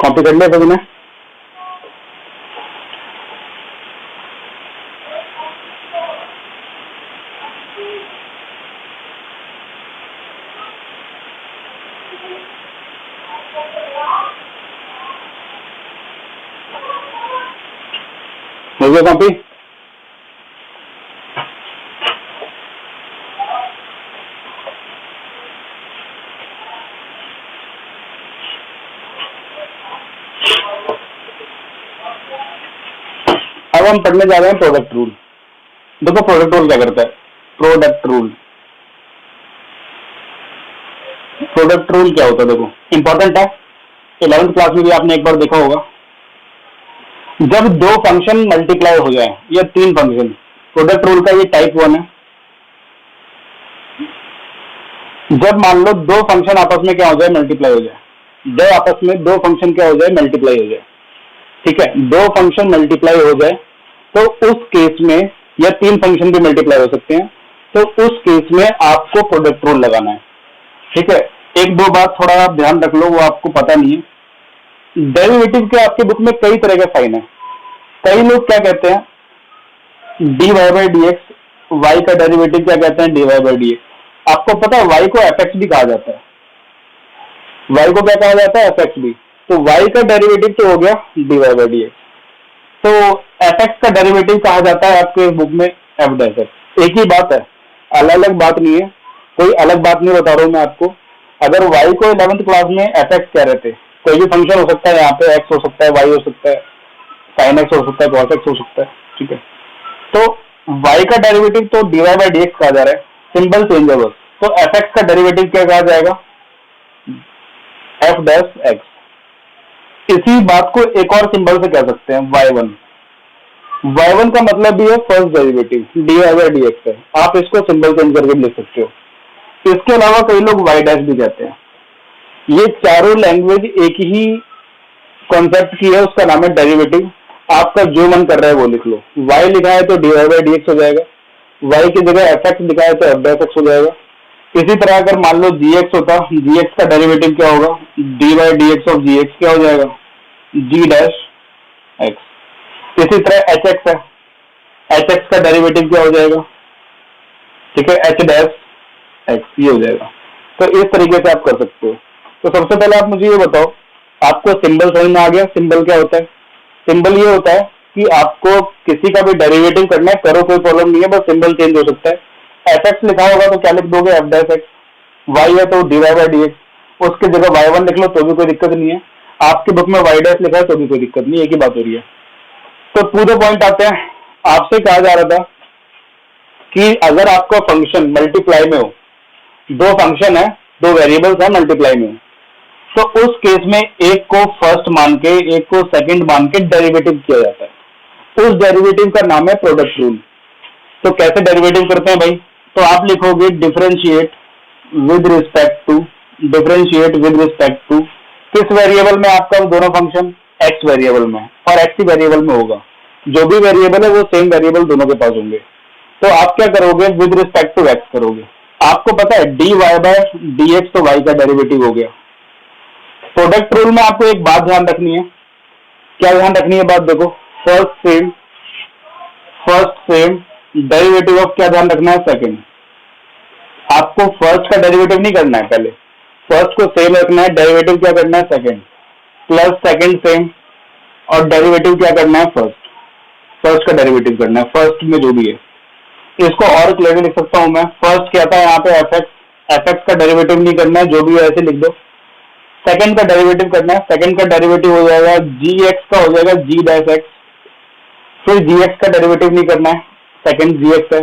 कॉपी कर लिया सभी ने? हो गया कॉपी? अब हम पढ़ने जा रहे हैं प्रोडक्ट रूल। देखो प्रोडक्ट रूल क्या करता है। प्रोडक्ट रूल क्या होता है? देखो इंपॉर्टेंट है, 11th क्लास में भी आपने एक बार देखा होगा। जब दो फंक्शन मल्टीप्लाई हो जाए या तीन फंक्शन, प्रोडक्ट रूल का ये टाइप 1 है। जब मान लो दो फंक्शन आपस में क्या हो जाए, मल्टीप्लाई हो जाए। जब आपस में दो फंक्शन क्या हो जाए, मल्टीप्लाई हो जाए, ठीक है, दो फंक्शन मल्टीप्लाई हो जाए तो उस केस में, या तीन फंक्शन भी मल्टीप्लाई हो सकते हैं, तो उस केस में आपको प्रोडक्ट रूल लगाना है। ठीक है, एक दो बात थोड़ा ध्यान रख लो, वो आपको पता नहीं है। डेरिवेटिव के आपके बुक में कई तरह के साइन है। कई लोग क्या कहते हैं, dy by D x, Y का डेरिवेटिव क्या कहते हैं, dy बाई डी एक्स। आपको पता है वाई को एफ भी कहा जाता है। वाई को क्या कहा जाता है, एफ भी। तो वाई का डेरिवेटिव तो हो गया dy बाई डी एक्स। तो एफ का डेरिवेटिव कहा जाता है आपके बुक में एफ डैश एक्स। एक ही बात है, अलग अलग बात नहीं है, कोई अलग बात नहीं बता रहा हूं मैं आपको। अगर वाई को 11th क्लास में एफ एक्स कह रहे थे, कोई भी फंक्शन हो सकता है, यहाँ पे एक्स हो सकता है, वाई हो सकता है, साइन एक्स हो सकता है, कॉस एक्स हो सकता है, ठीक है। तो वाई का डेरिवेटिव तो dy बाई डी एक्स कहा जा रहा है, सिंपल चेंज है बस। तो एफ एक्स का डेरिवेटिव क्या कहा जाएगा, एफ डैश एक्स। इसी बात को एक और सिंबल से कह सकते हैं, y1। y1 का मतलब भी है first derivative, dy by D x है। आप इसको सिंबल चेंज करके लिख सकते हो। इसके अलावा कई लोग y डैश भी कहते हैं। ये चारों लैंग्वेज एक ही कॉन्सेप्ट की है, उसका नाम है डेरिवेटिव। आपका जो मन कर रहा है वो लिख लो। y लिखा है तो dy बाई डी एक्स हो जाएगा, y की जगह एफ एक्स लिखा है तो एफ डैश एक्स हो जाएगा। इसी तरह अगर मान लो gx होता, gx का डेरिवेटिव क्या होगा, dy by D x of gx क्या हो जाएगा, g डैश एक्स। इसी तरह hx है, hx का डेरिवेटिव क्या हो जाएगा, ठीक है, h डैश एक्स, ये हो जाएगा। तो इस तरीके से आप कर सकते हो। तो सबसे पहले आप मुझे ये बताओ, आपको सिंबल समझ में आ गया? सिंबल क्या होता है? सिंबल ये होता है कि आपको किसी का भी डेरिवेटिव करना है, करो, कोई प्रॉब्लम नहीं है, बस सिंबल चेंज हो सकता है। एफ एक्स लिखा होगा तो क्या लिख दोगे, एफ डैश एक्स। वाई है तो dy बाई डी एक्स, उसकी जगह y1 लिख लो तो भी कोई दिक्कत नहीं है। आपके बुक में y डैश लिखा है तो भी कोई दिक्कत नहीं, एक ही बात हो रही है। तो पूरे पॉइंट आते हैं। आपसे कहा जा रहा था कि अगर आपका फंक्शन मल्टीप्लाई में हो, दो फंक्शन है, दो वेरिएबल्स है, मल्टीप्लाई में हो, तो उस केस में एक को फर्स्ट मान के, एक को सेकंड मान के डेरिवेटिव किया जाता है। उस डेरिवेटिव का नाम है प्रोडक्ट रूल। तो कैसे डेरिवेटिव करते हैं भाई? तो आप लिखोगे differentiate with respect to, differentiate with respect to किस वेरिएबल में, आपका दोनों फंक्शन एक्स वेरिएबल में, और एक्स ही वेरिएबल में होगा। जो भी वेरिएबल है वो सेम वेरिएबल दोनों के पास होंगे। तो आप क्या करोगे, विद रिस्पेक्ट टू एक्स करोगे। आपको पता है dy बाई डी एक्स तो y का डेरिवेटिव हो गया। प्रोडक्ट रूल में आपको एक बात ध्यान रखनी है। क्या ध्यान रखनी है बात? देखो, फर्स्ट सेम डेरिवेटिव ऑफ, क्या ध्यान रखना है, सेकंड। आपको फर्स्ट का डेरिवेटिव नहीं करना है, पहले फर्स्ट को सेम रखना है, डेरिवेटिव क्या करना है, सेकंड, प्लस सेकंड सेम, और डेरिवेटिव क्या करना है, फर्स्ट का डेरिवेटिव करना है, फर्स्ट में जो भी है। इसको और क्लियरली लिख सकता हूं मैं। फर्स्ट क्या था यहाँ पे, एफ एक्स का डेरिवेटिव नहीं करना है, जो भी है ऐसे लिख दो। सेकंड का डेरिवेटिव करना है, सेकंड का डेरिवेटिव हो जाएगा जी एक्स का, हो जाएगा जी डैश एक्स। फिर जी एक्स का डेरिवेटिव नहीं करना है, सेकंड जी एक्स है।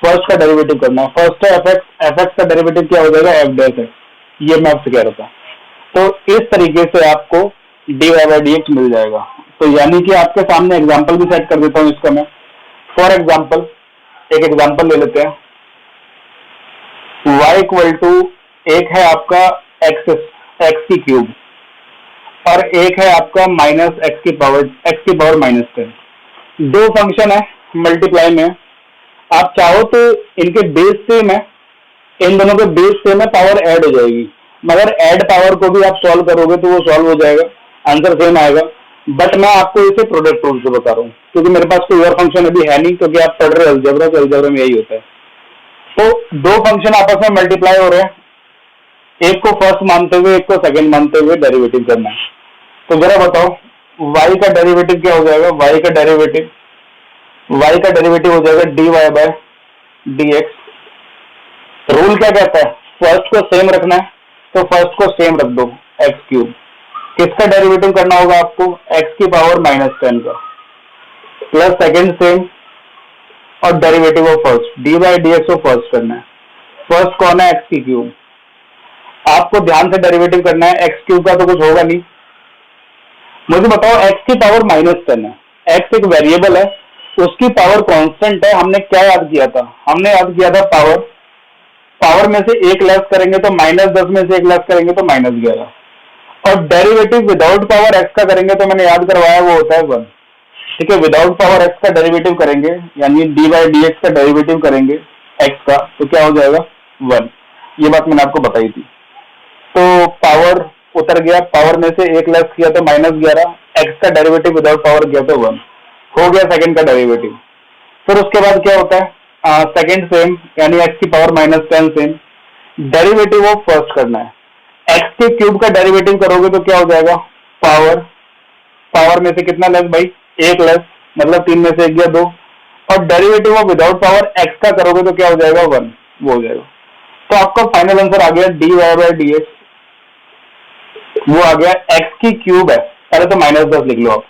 फर्स्ट का डेरिवेटिव करना है, फर्स्ट है एफ एक्स का डेरिवेटिव क्या हो जाएगा, एफ डैश एक्स। ये मैं आपसे कह रहा था। तो इस तरीके से आपको dy बाई डी एक्स मिल जाएगा। तो यानी कि आपके सामने एग्जाम्पल भी सेट कर देता हूँ इसका मैं। फॉर एग्जाम्पल, एक एग्जाम्पल ले लेते हैं। y इक्वल टू, एक है आपका एक्स की क्यूब, और एक है आपका माइनस एक्स की पावर माइनस 10। दो फंक्शन है, मल्टीप्लाई में। आप चाहो तो इनके बेस सेम है, इन दोनों के बेस सेम है, पावर ऐड हो जाएगी। मगर ऐड पावर को भी आप सॉल्व करोगे तो वो सॉल्व हो जाएगा। आंसर सेम आएगा। बट मैं आपको इसे प्रोडक्ट रूल से बता रहा हूँ क्योंकि मेरे पास कोई और फंक्शन अभी है नहीं, क्योंकि आप पढ़ रहे हो अलजेब्रा, तो अलजेब्रा में यही होता है। तो दो फंक्शन आपस में मल्टीप्लाई हो रहे हैं, एक को फर्स्ट मानते हुए एक को सेकंड मानते हुए डेरिवेटिव करना है। तो जरा बताओ y का डेरिवेटिव क्या हो जाएगा? y का डेरिवेटिव हो जाएगा dy बाय dx। रूल क्या कहता है? फर्स्ट को सेम रखना है, तो फर्स्ट को सेम रख दो, एक्स क्यूब। किसका डेरिवेटिव करना होगा आपको? एक्स की पावर -10 का, प्लस सेकंड सेम, और derivative of first D by D x को फर्स्ट करना है। फर्स्ट कौन है? एक्स की क्यूब। आपको ध्यान से डेरिवेटिव करना है, एक्स क्यूब का तो कुछ होगा नहीं। मुझे बताओ एक्स की पावर -10 है, एक्स एक वेरिएबल है, उसकी पावर कांस्टेंट है। हमने क्या याद किया था? हमने याद किया था पावर, पावर में से एक लेस करेंगे तो -10 में से एक लेस करेंगे तो -11, और डेरिवेटिव विदाउट पावर एक्स का करेंगे तो मैंने याद करवाया वो होता है 1। ठीक है, विदाउट पावर एक्स का डेरिवेटिव करेंगे, यानी डी बाई डी एक्स का डेरिवेटिव करेंगे एक्स का, तो क्या हो जाएगा? 1। ये बात मैंने आपको बताई थी। तो पावर उतर गया, पावर में से एक लेस किया तो -11, एक्स का डेरिवेटिव विदाउट पावर किया तो 1 हो गया सेकंड का डेरिवेटिव। फिर उसके बाद क्या होता है? सेकंड सेम, यानी एक्स की power -10 same, derivative of first करना है। एक्स के क्यूब का डेरिवेटिव करोगे तो क्या हो जाएगा? पावर, पावर में से कितना लेस भाई? एक लेस, मतलब 3 में से एक गया 2, और derivative of without power x का करोगे तो क्या हो जाएगा? 1, वो हो जाएगा। तो आपका फाइनल आंसर आ गया d y by D x, वो आ गया एक्स की क्यूब है, पहले तो -10 लिख लो आप,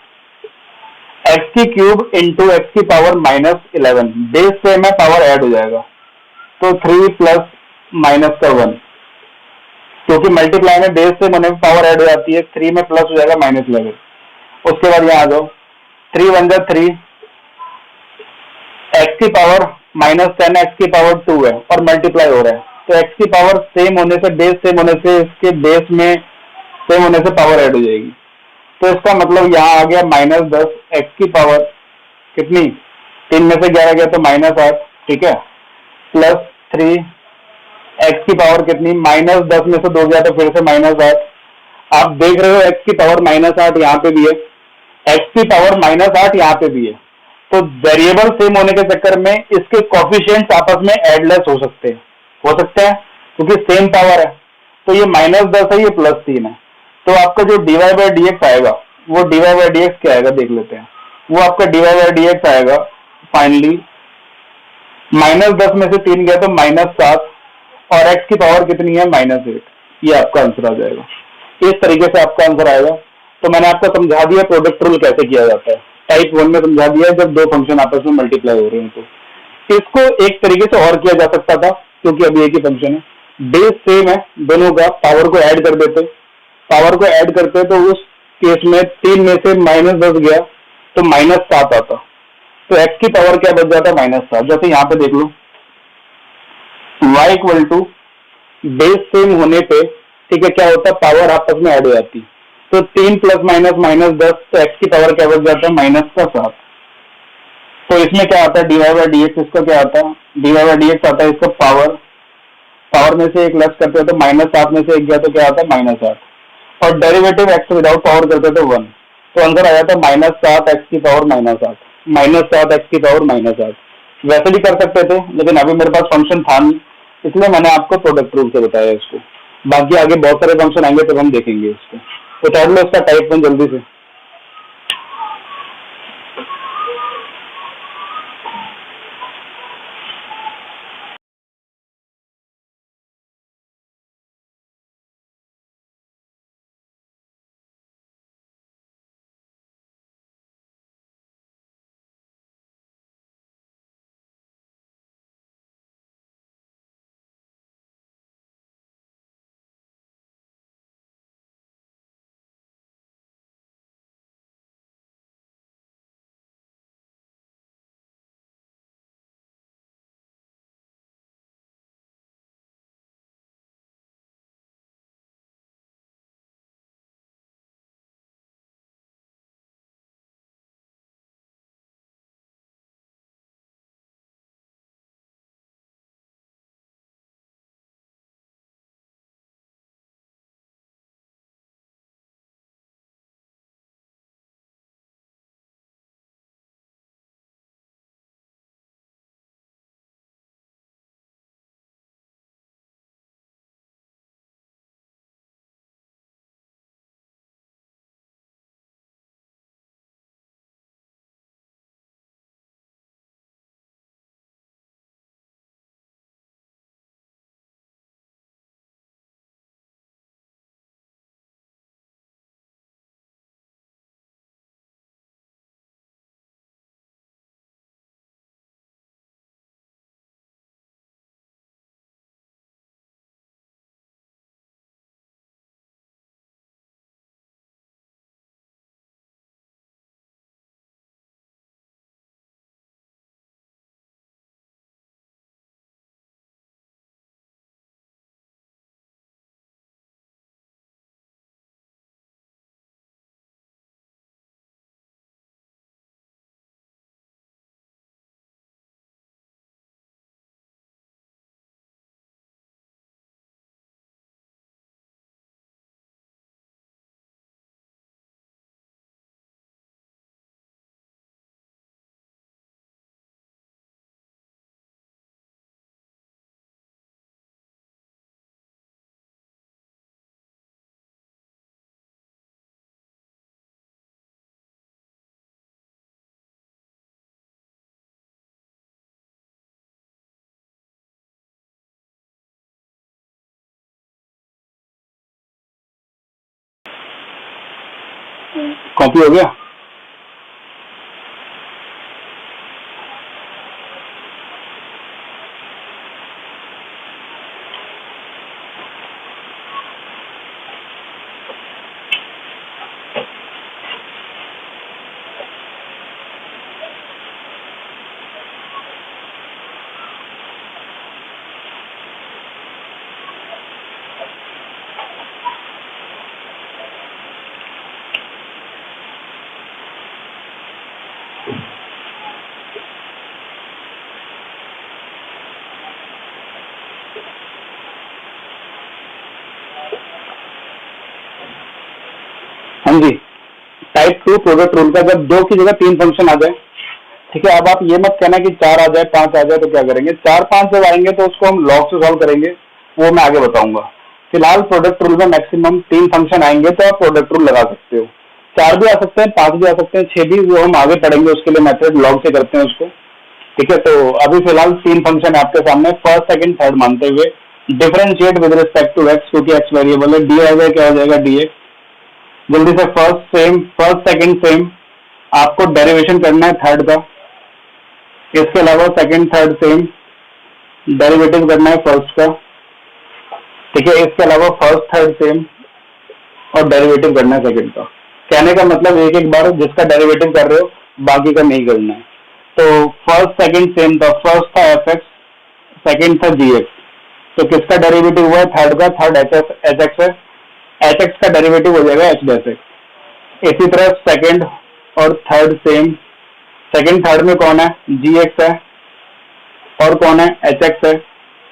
एक्स की क्यूब इंटू एक्स की पावर -11, बेस सेम है, पावर ऐड हो जाएगा, तो 3 प्लस माइनस का 1, क्योंकि मल्टीप्लाई में बेस से होने में पावर ऐड हो जाती है, 3 में प्लस हो जाएगा -11। उसके बाद यहाँ आ जाओ, 3 1 जा 3, एक्स की पावर -10 एक्स की पावर 2 है और मल्टीप्लाई हो रहा है, तो एक्स की पावर सेम होने से, बेस सेम होने से, इसके बेस में सेम होने से पावर ऐड हो जाएगी। तो इसका मतलब यहाँ आ गया -10 एक्स की पावर कितनी? 3 में से 11 गया तो -8, ठीक है, प्लस 3 एक्स की पावर कितनी? -10 में से 2 गया तो फिर से -8। आप देख रहे हो एक्स की पावर -8 यहाँ पे भी है, एक्स की पावर -8 यहाँ पे भी है। तो वेरिएबल सेम होने के चक्कर में इसके कॉफिशिएंट्स आपस में एडलेस हो सकते हैं, क्योंकि सेम पावर है। तो ये -10 है, ये +3 है, तो आपका जो डीवाई बाई डी एक्स आएगा, वो डीवाई बाई डी एक्स क्या आएगा देख लेते हैं। वो आपका डीवाई बाई डी एक्स आएगा फाइनली, -10 में से 3 गया तो -7, और एक्स की पावर कितनी है? -8। ये आपका आंसर आ जाएगा, इस तरीके से आपका आंसर आएगा। तो मैंने आपको समझा दिया प्रोडक्ट रूल कैसे किया जाता है, टाइप 1 में समझा दिया जब दो फंक्शन आपस में मल्टीप्लाई हो रहे हैं। तो इसको एक तरीके से और किया जा सकता था, क्योंकि अभी एक ही फंक्शन है, बेस सेम है दोनों का, पावर को ऐड कर देते, पावर को ऐड करते तो उस केस में 3 में से -10 गया तो -7 आता, तो एक्स की पावर क्या बच जाता? -7। जैसे यहाँ पे देख लो, y equal to base same होने पे, ठीक है, क्या होता है? पावर आपस में ऐड हो जाती, तो 3 प्लस माइनस -10, तो एक्स की पावर क्या बच जाता है? -7। तो इसमें क्या आता है? डीवाई बाई डी एक्स, इसका क्या आता है? डीवाई बाई डी एक्स आता है इसका पावर, पावर में से एक लेस करते हो तो -7 में से एक गया तो क्या आता है? -8, और डेरिवेटिव एक्स विदाउट पावर करते तो 1, तो आंसर आ जाता है -7 एक्स की पावर -8, -7 एक्स की पावर -8। वैसे भी कर सकते थे, लेकिन अभी मेरे पास फंक्शन था नहीं, इसलिए मैंने आपको प्रोडक्ट रूल से बताया इसको। बाकी आगे बहुत सारे फंक्शन आएंगे तब हम देखेंगे इसको। तो कर लो इसका टाइप 1 जल्दी से। कॉपी हो गया? हाँ जी, टाइप 2 प्रोडक्ट रूल का जब 2 की जगह 3 फंक्शन आ जाए, ठीक है। अब आप ये मत कहना कि 4 आ जाए 5 आ जाए तो क्या करेंगे। 4-5 जब आएंगे तो उसको हम लॉग से सॉल्व करेंगे, वो मैं आगे बताऊंगा। फिलहाल प्रोडक्ट रूल में मैक्सिमम 3 फंक्शन आएंगे तो आप प्रोडक्ट रूल लगा सकते हो। 4 भी आ सकते हैं, 5 भी आ सकते हैं, 6 भी, वो हम आगे पढ़ेंगे। उसके लिए मेथड लॉग से करते हैं उसको, ठीक है। तो अभी फिलहाल 3 फंक्शन आपके सामने, फर्स्ट सेकंड थर्ड मानते हुए differentiate with respect to x, क्योंकि एक्स वेरिएबल है। डी आएगा क्या हो जाएगा dx। जल्दी से फर्स्ट सेकंड सेम, आपको डेरिवेशन करना है थर्ड का। इसके अलावा सेकंड थर्ड सेम, डेरिवेटिव करना है फर्स्ट का, ठीक है। इसके अलावा फर्स्ट थर्ड सेम और डेरिवेटिव करना है सेकंड का। कहने का मतलब एक एक बार जिसका डेरिवेटिव कर रहे हो बाकी का नहीं करना है। तो फर्स्ट सेकंड सेम था, फर्स्ट था एफ एक्स, सेकंड था जी एक्स। तो किसका डेरिवेटिव हुआ है? थर्ड का। थर्ड एच एक्स है, एच एक्स का डेरिवेटिव हो जाएगा एच डैश एक्स। इसी तरह सेकंड और थर्ड सेम, सेकंड थर्ड में कौन है? जी एक्स है, और कौन है? एच एक्स है।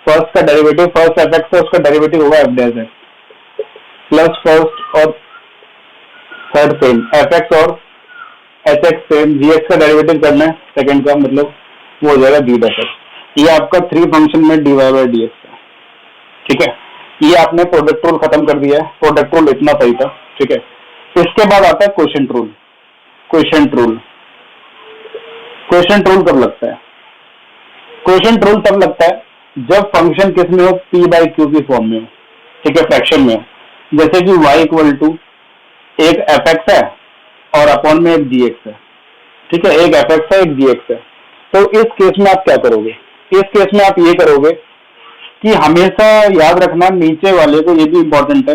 फर्स्ट का डेरिवेटिव, फर्स्ट एफ एक्स है, उसका डेरिवेटिव होगा F dash x, plus first और थर्ड सेम, एफ एक्स और एच एक्स सेम, जी एक्स का डेरिवेटिव करना है सेकंड का, मतलब वो हो जाएगा डी डैश एक्स। ये आपका 3 फंक्शन में d y by D x है, ठीक है। ये आपने प्रोडक्ट रूल खत्म कर दिया है। प्रोडक्ट रूल इतना सही था, ठीक है। इसके बाद आता है quotient rule. Quotient rule, quotient rule कब लगता है? क्वोशिएंट रूल तब लगता है जब फंक्शन किस में हो? पी बाई क्यू की फॉर्म में हो, ठीक है, फ्रैक्शन में हो। जैसे कि y इक्वल टू एक एफ एक्स है और अपॉन में एक जी एक्स है, ठीक है। एक एफ एक्स है, एक जी एक्स है। तो इस केस में आप क्या करोगे? इस केस में आप ये करोगे कि हमेशा याद रखना नीचे वाले को, ये भी इंपॉर्टेंट है,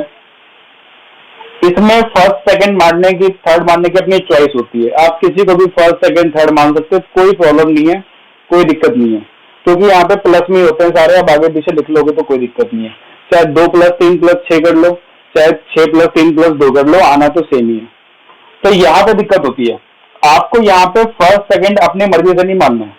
इसमें फर्स्ट सेकंड मानने की थर्ड मानने की अपनी चॉइस होती है। आप किसी को भी फर्स्ट सेकंड थर्ड मान सकते हो, कोई प्रॉब्लम नहीं है, कोई दिक्कत नहीं है, क्योंकि यहाँ पे प्लस में होते हैं सारे। आप आगे पीछे लिख लोगे तो कोई दिक्कत नहीं है। चाहे 2 + 3 + 6 कर लो, चाहे 6 + 3 + 2 कर लो, आना तो सेम ही है। तो यहाँ पे दिक्कत होती है। आपको यहाँ पे फर्स्ट सेकंड अपनी मर्जी से नहीं मानना है।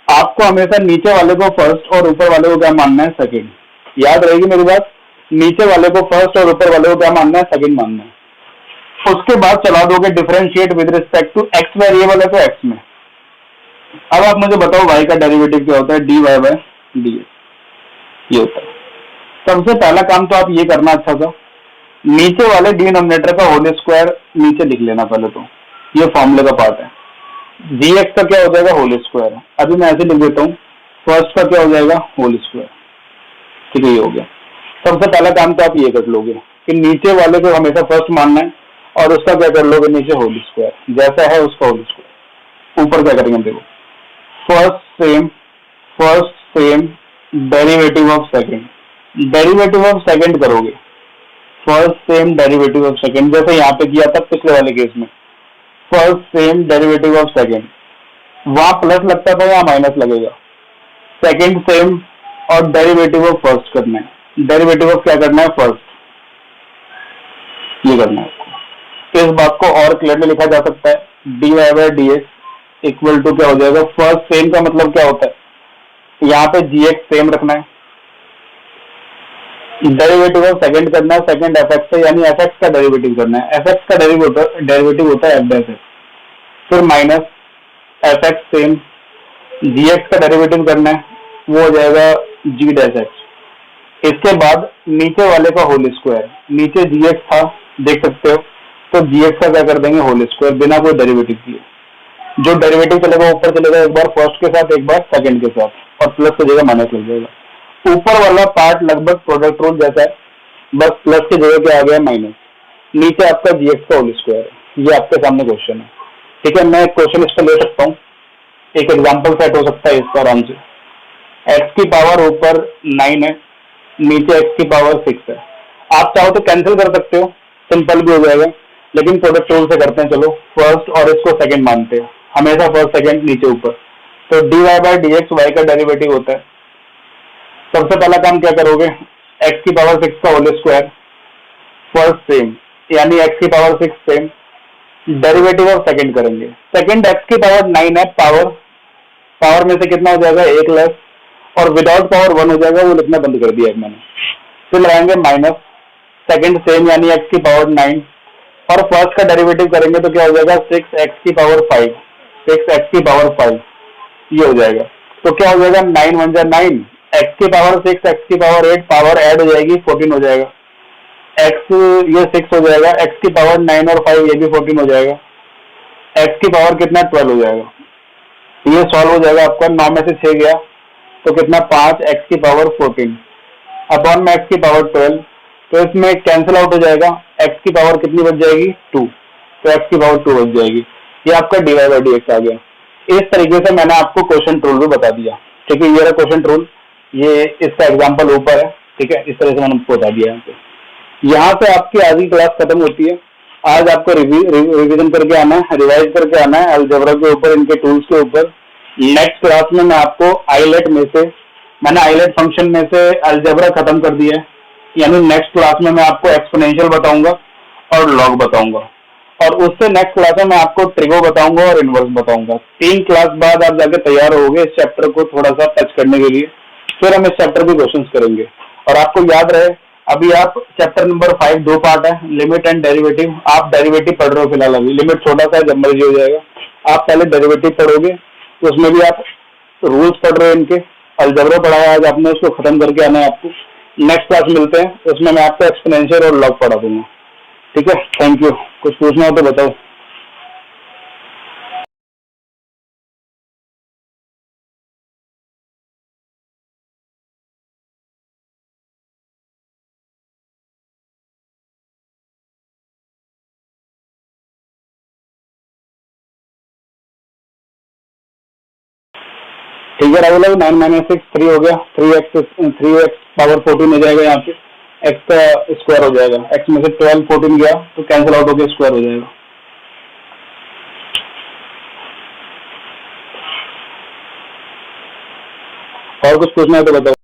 आपको हमेशा नीचे वाले को फर्स्ट और ऊपर वाले को क्या मानना है? सेकंड। याद रहेगी मेरी बात, नीचे वाले को फर्स्ट और ऊपर वाले को क्या मानना है? सेकंड मानना है। उसके बाद चला दोगे differentiate with respect to x variable है तो एक्स में। अब आप मुझे बताओ y का डेरिवेटिव क्या होता है? D Y by D x, ये होता है। सबसे पहला काम तो आप ये करना अच्छा सा, नीचे वाले डिनोमिनेटर का होल स्क्वायर नीचे लिख लेना पहले तो, ये फॉर्मूले का पार्ट है। जी एक्स का क्या हो जाएगा? Whole square. अभी मैं ऐसे लिख देता हूँ, फर्स्ट का क्या हो जाएगा? होल स्क्वायर, ठीक है, ये हो गया। सबसे पहला काम तो आप ये कर लोगे कि नीचे वाले को हमेशा फर्स्ट मानना है और उसका क्या कर लोगे? नीचे होल स्क्वायर, जैसा है उसका होल स्क्वायर। ऊपर क्या करेंगे? देखो, first same derivative of second, derivative of second करोगे, first same derivative of second, जैसे यहाँ पे किया था पिछले वाले केस में। First same derivative of second, वहां प्लस लगता था, यहाँ माइनस लगेगा। सेकंड सेम और डेरिवेटिव ऑफ फर्स्ट करना है। डेरिवेटिव ऑफ क्या करना है? फर्स्ट, ये करना है। इस बात को और क्लियरली लिखा जा सकता है, D Y by D x equal to क्या हो जाएगा? फर्स्ट सेम का मतलब क्या होता है? यहाँ पे जी एक्स सेम रखना है, डेरिवेटिव ऑफ सेकंड करना है, सेकंड एफ एक्स है, यानी एफ एक्स का डेरिवेटिव करना है। एफ एक्स का डेरिवेटिव होता है एफ डैश एक्स, फिर माइनस एफ एक्स सेम, जी एक्स का डेरिवेटिव करना है, वो हो जाएगा जी डैश एक्स। इसके बाद नीचे वाले का होल स्क्वायर, नीचे जी एक्स था देख सकते हो, तो जी एक्स का क्या कर देंगे? होल स्क्वायर, बिना कोई डेरिवेटिव दिए। जो डेरिवेटिव चलेगा ऊपर चलेगा, एक बार फर्स्ट के साथ एक बार सेकंड के साथ, और प्लस की जगह माइनस लग जाएगा। ऊपर वाला पार्ट लगभग प्रोडक्ट रूल जैसा है, बस प्लस की जगह क्या आ गया? माइनस। नीचे आपका जी एक्स का होल स्क्वायर है, ये आपके सामने क्वेश्चन है। ठीक है, मैं क्वेश्चन इस पर ले सकता हूँ, एक एग्जाम्पल सेट हो सकता है इसका आराम से। एक्स की पावर ऊपर 9 है, नीचे एक्स की पावर 6 है। आप चाहो तो कैंसिल कर सकते हो, सिंपल भी हो जाएगा, लेकिन प्रोडक्ट रूल से करते हैं। चलो फर्स्ट और इसको सेकंड मानते हैं, हमेशा फर्स्ट सेकंड नीचे ऊपर। तो dy by D x Y का डेरिवेटिव होता है। सबसे पहला काम क्या करोगे, एक्स की पावर 6 का होल स्क्वायर, फर्स्ट सेम यानी एक्स की power 6 same, derivative of second करेंगे। सेकंड एक्स की पावर 9 है, पावर पावर में से कितना हो जाएगा, एक लेस, और विदाउट पावर 1 हो जाएगा, वो लिखना बंद कर दिया है मैंने। फिर लगाएंगे माइनस, सेकंड सेम यानी एक्स की पावर 9, और फर्स्ट का डेरिवेटिव करेंगे तो क्या हो जाएगा, 6 एक्स की पावर 5, 6 एक्स की पावर 5, ये हो जाएगा। तो क्या हो जाएगा, 9 1 जा 9, एक्स की पावर 6 एक्स की पावर 8, पावर ऐड हो जाएगी 14 हो जाएगा, एक्स ये 6 हो जाएगा, एक्स की पावर 9 और 5 ये भी 14 हो जाएगा, एक्स की पावर कितना 12 हो जाएगा। ये सॉल्व हो जाएगा आपका, 9 में से 6 गया तो कितना, 5 एक्स की पावर 14 अपॉन में एक्स की पावर 12, तो इसमें कैंसिल आउट हो जाएगा, एक्स की पावर कितनी बच जाएगी, 2, तो एक्स की पावर 2 बच जाएगी। ये आपका dy बाई डी एक्स आ गया। इस तरीके से मैंने आपको क्वेश्चन रूल भी बता दिया। ठीक है, ये रहा क्वेश्चन रूल, ये इसका एग्जाम्पल ऊपर है। ठीक है, इस तरह से मैंने आपको बता दिया है। यहाँ से आपकी आज की क्लास खत्म होती है। आज आपको रिवीजन करके आना है, रिवाइज करके आना है अलजेब्रा के ऊपर, इनके टूल्स के ऊपर। नेक्स्ट क्लास में मैं आपको आईलेट में से, मैंने आईलेट फंक्शन में से अलजेब्रा खत्म कर दिया है, यानी नेक्स्ट क्लास में मैं आपको एक्सपोनेंशियल बताऊंगा और लॉग बताऊंगा, और उससे नेक्स्ट क्लास में मैं आपको ट्रिगो बताऊंगा और इनवर्स बताऊंगा। 3 क्लास बाद आप जाके तैयार होगे इस चैप्टर को थोड़ा सा टच करने के लिए, फिर हम इस चैप्टर के क्वेश्चंस करेंगे। और आपको याद रहे, अभी आप चैप्टर नंबर 5 2 पार्ट है, लिमिट एंड डेरिवेटिव। आप डेरिवेटिव पढ़ रहे हो फिलहाल, अभी लिमिट छोटा सा है, जब मर्जी हो जाएगा। आप पहले डेरिवेटिव पढ़ोगे, उसमें भी आप रूल्स पढ़ रहे हो इनके, अलजेब्रा पढ़ाया आज आपने, उसको खत्म करके आना है आपको। नेक्स्ट क्लास मिलते हैं, उसमें मैं आपको एक्सपोनेंशियल और लॉग पढ़ा दूंगा। ठीक है, थैंक यू। कुछ पूछना हो तो बताओ। ठीक है राहुल, 9 माइनस 6 3 हो गया, 3x पावर 14 हो जाएगा, यहाँ पे x का स्क्वायर हो जाएगा, x में से 12 14 गया तो कैंसिल आउट होकर स्क्वायर हो जाएगा। और कुछ पूछना है तो बताओ।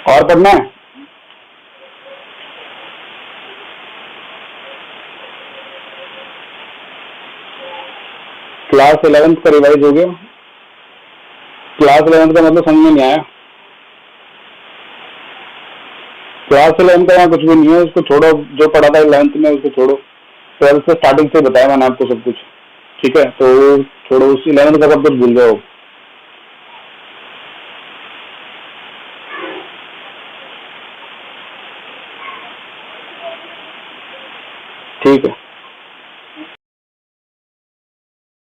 और पढ़ना है? क्लास 11th का रिवाइज हो गया। क्लास 11th का मतलब समझ में नहीं आया। क्लास 11th का यहाँ कुछ भी नहीं है, उसको छोड़ो। जो पढ़ा था 11th में उसको छोड़ो, 12th से स्टार्टिंग से बताया मैंने आपको सब कुछ। ठीक है, तो छोड़ो, उस 11th का सब कुछ भूल जाओ।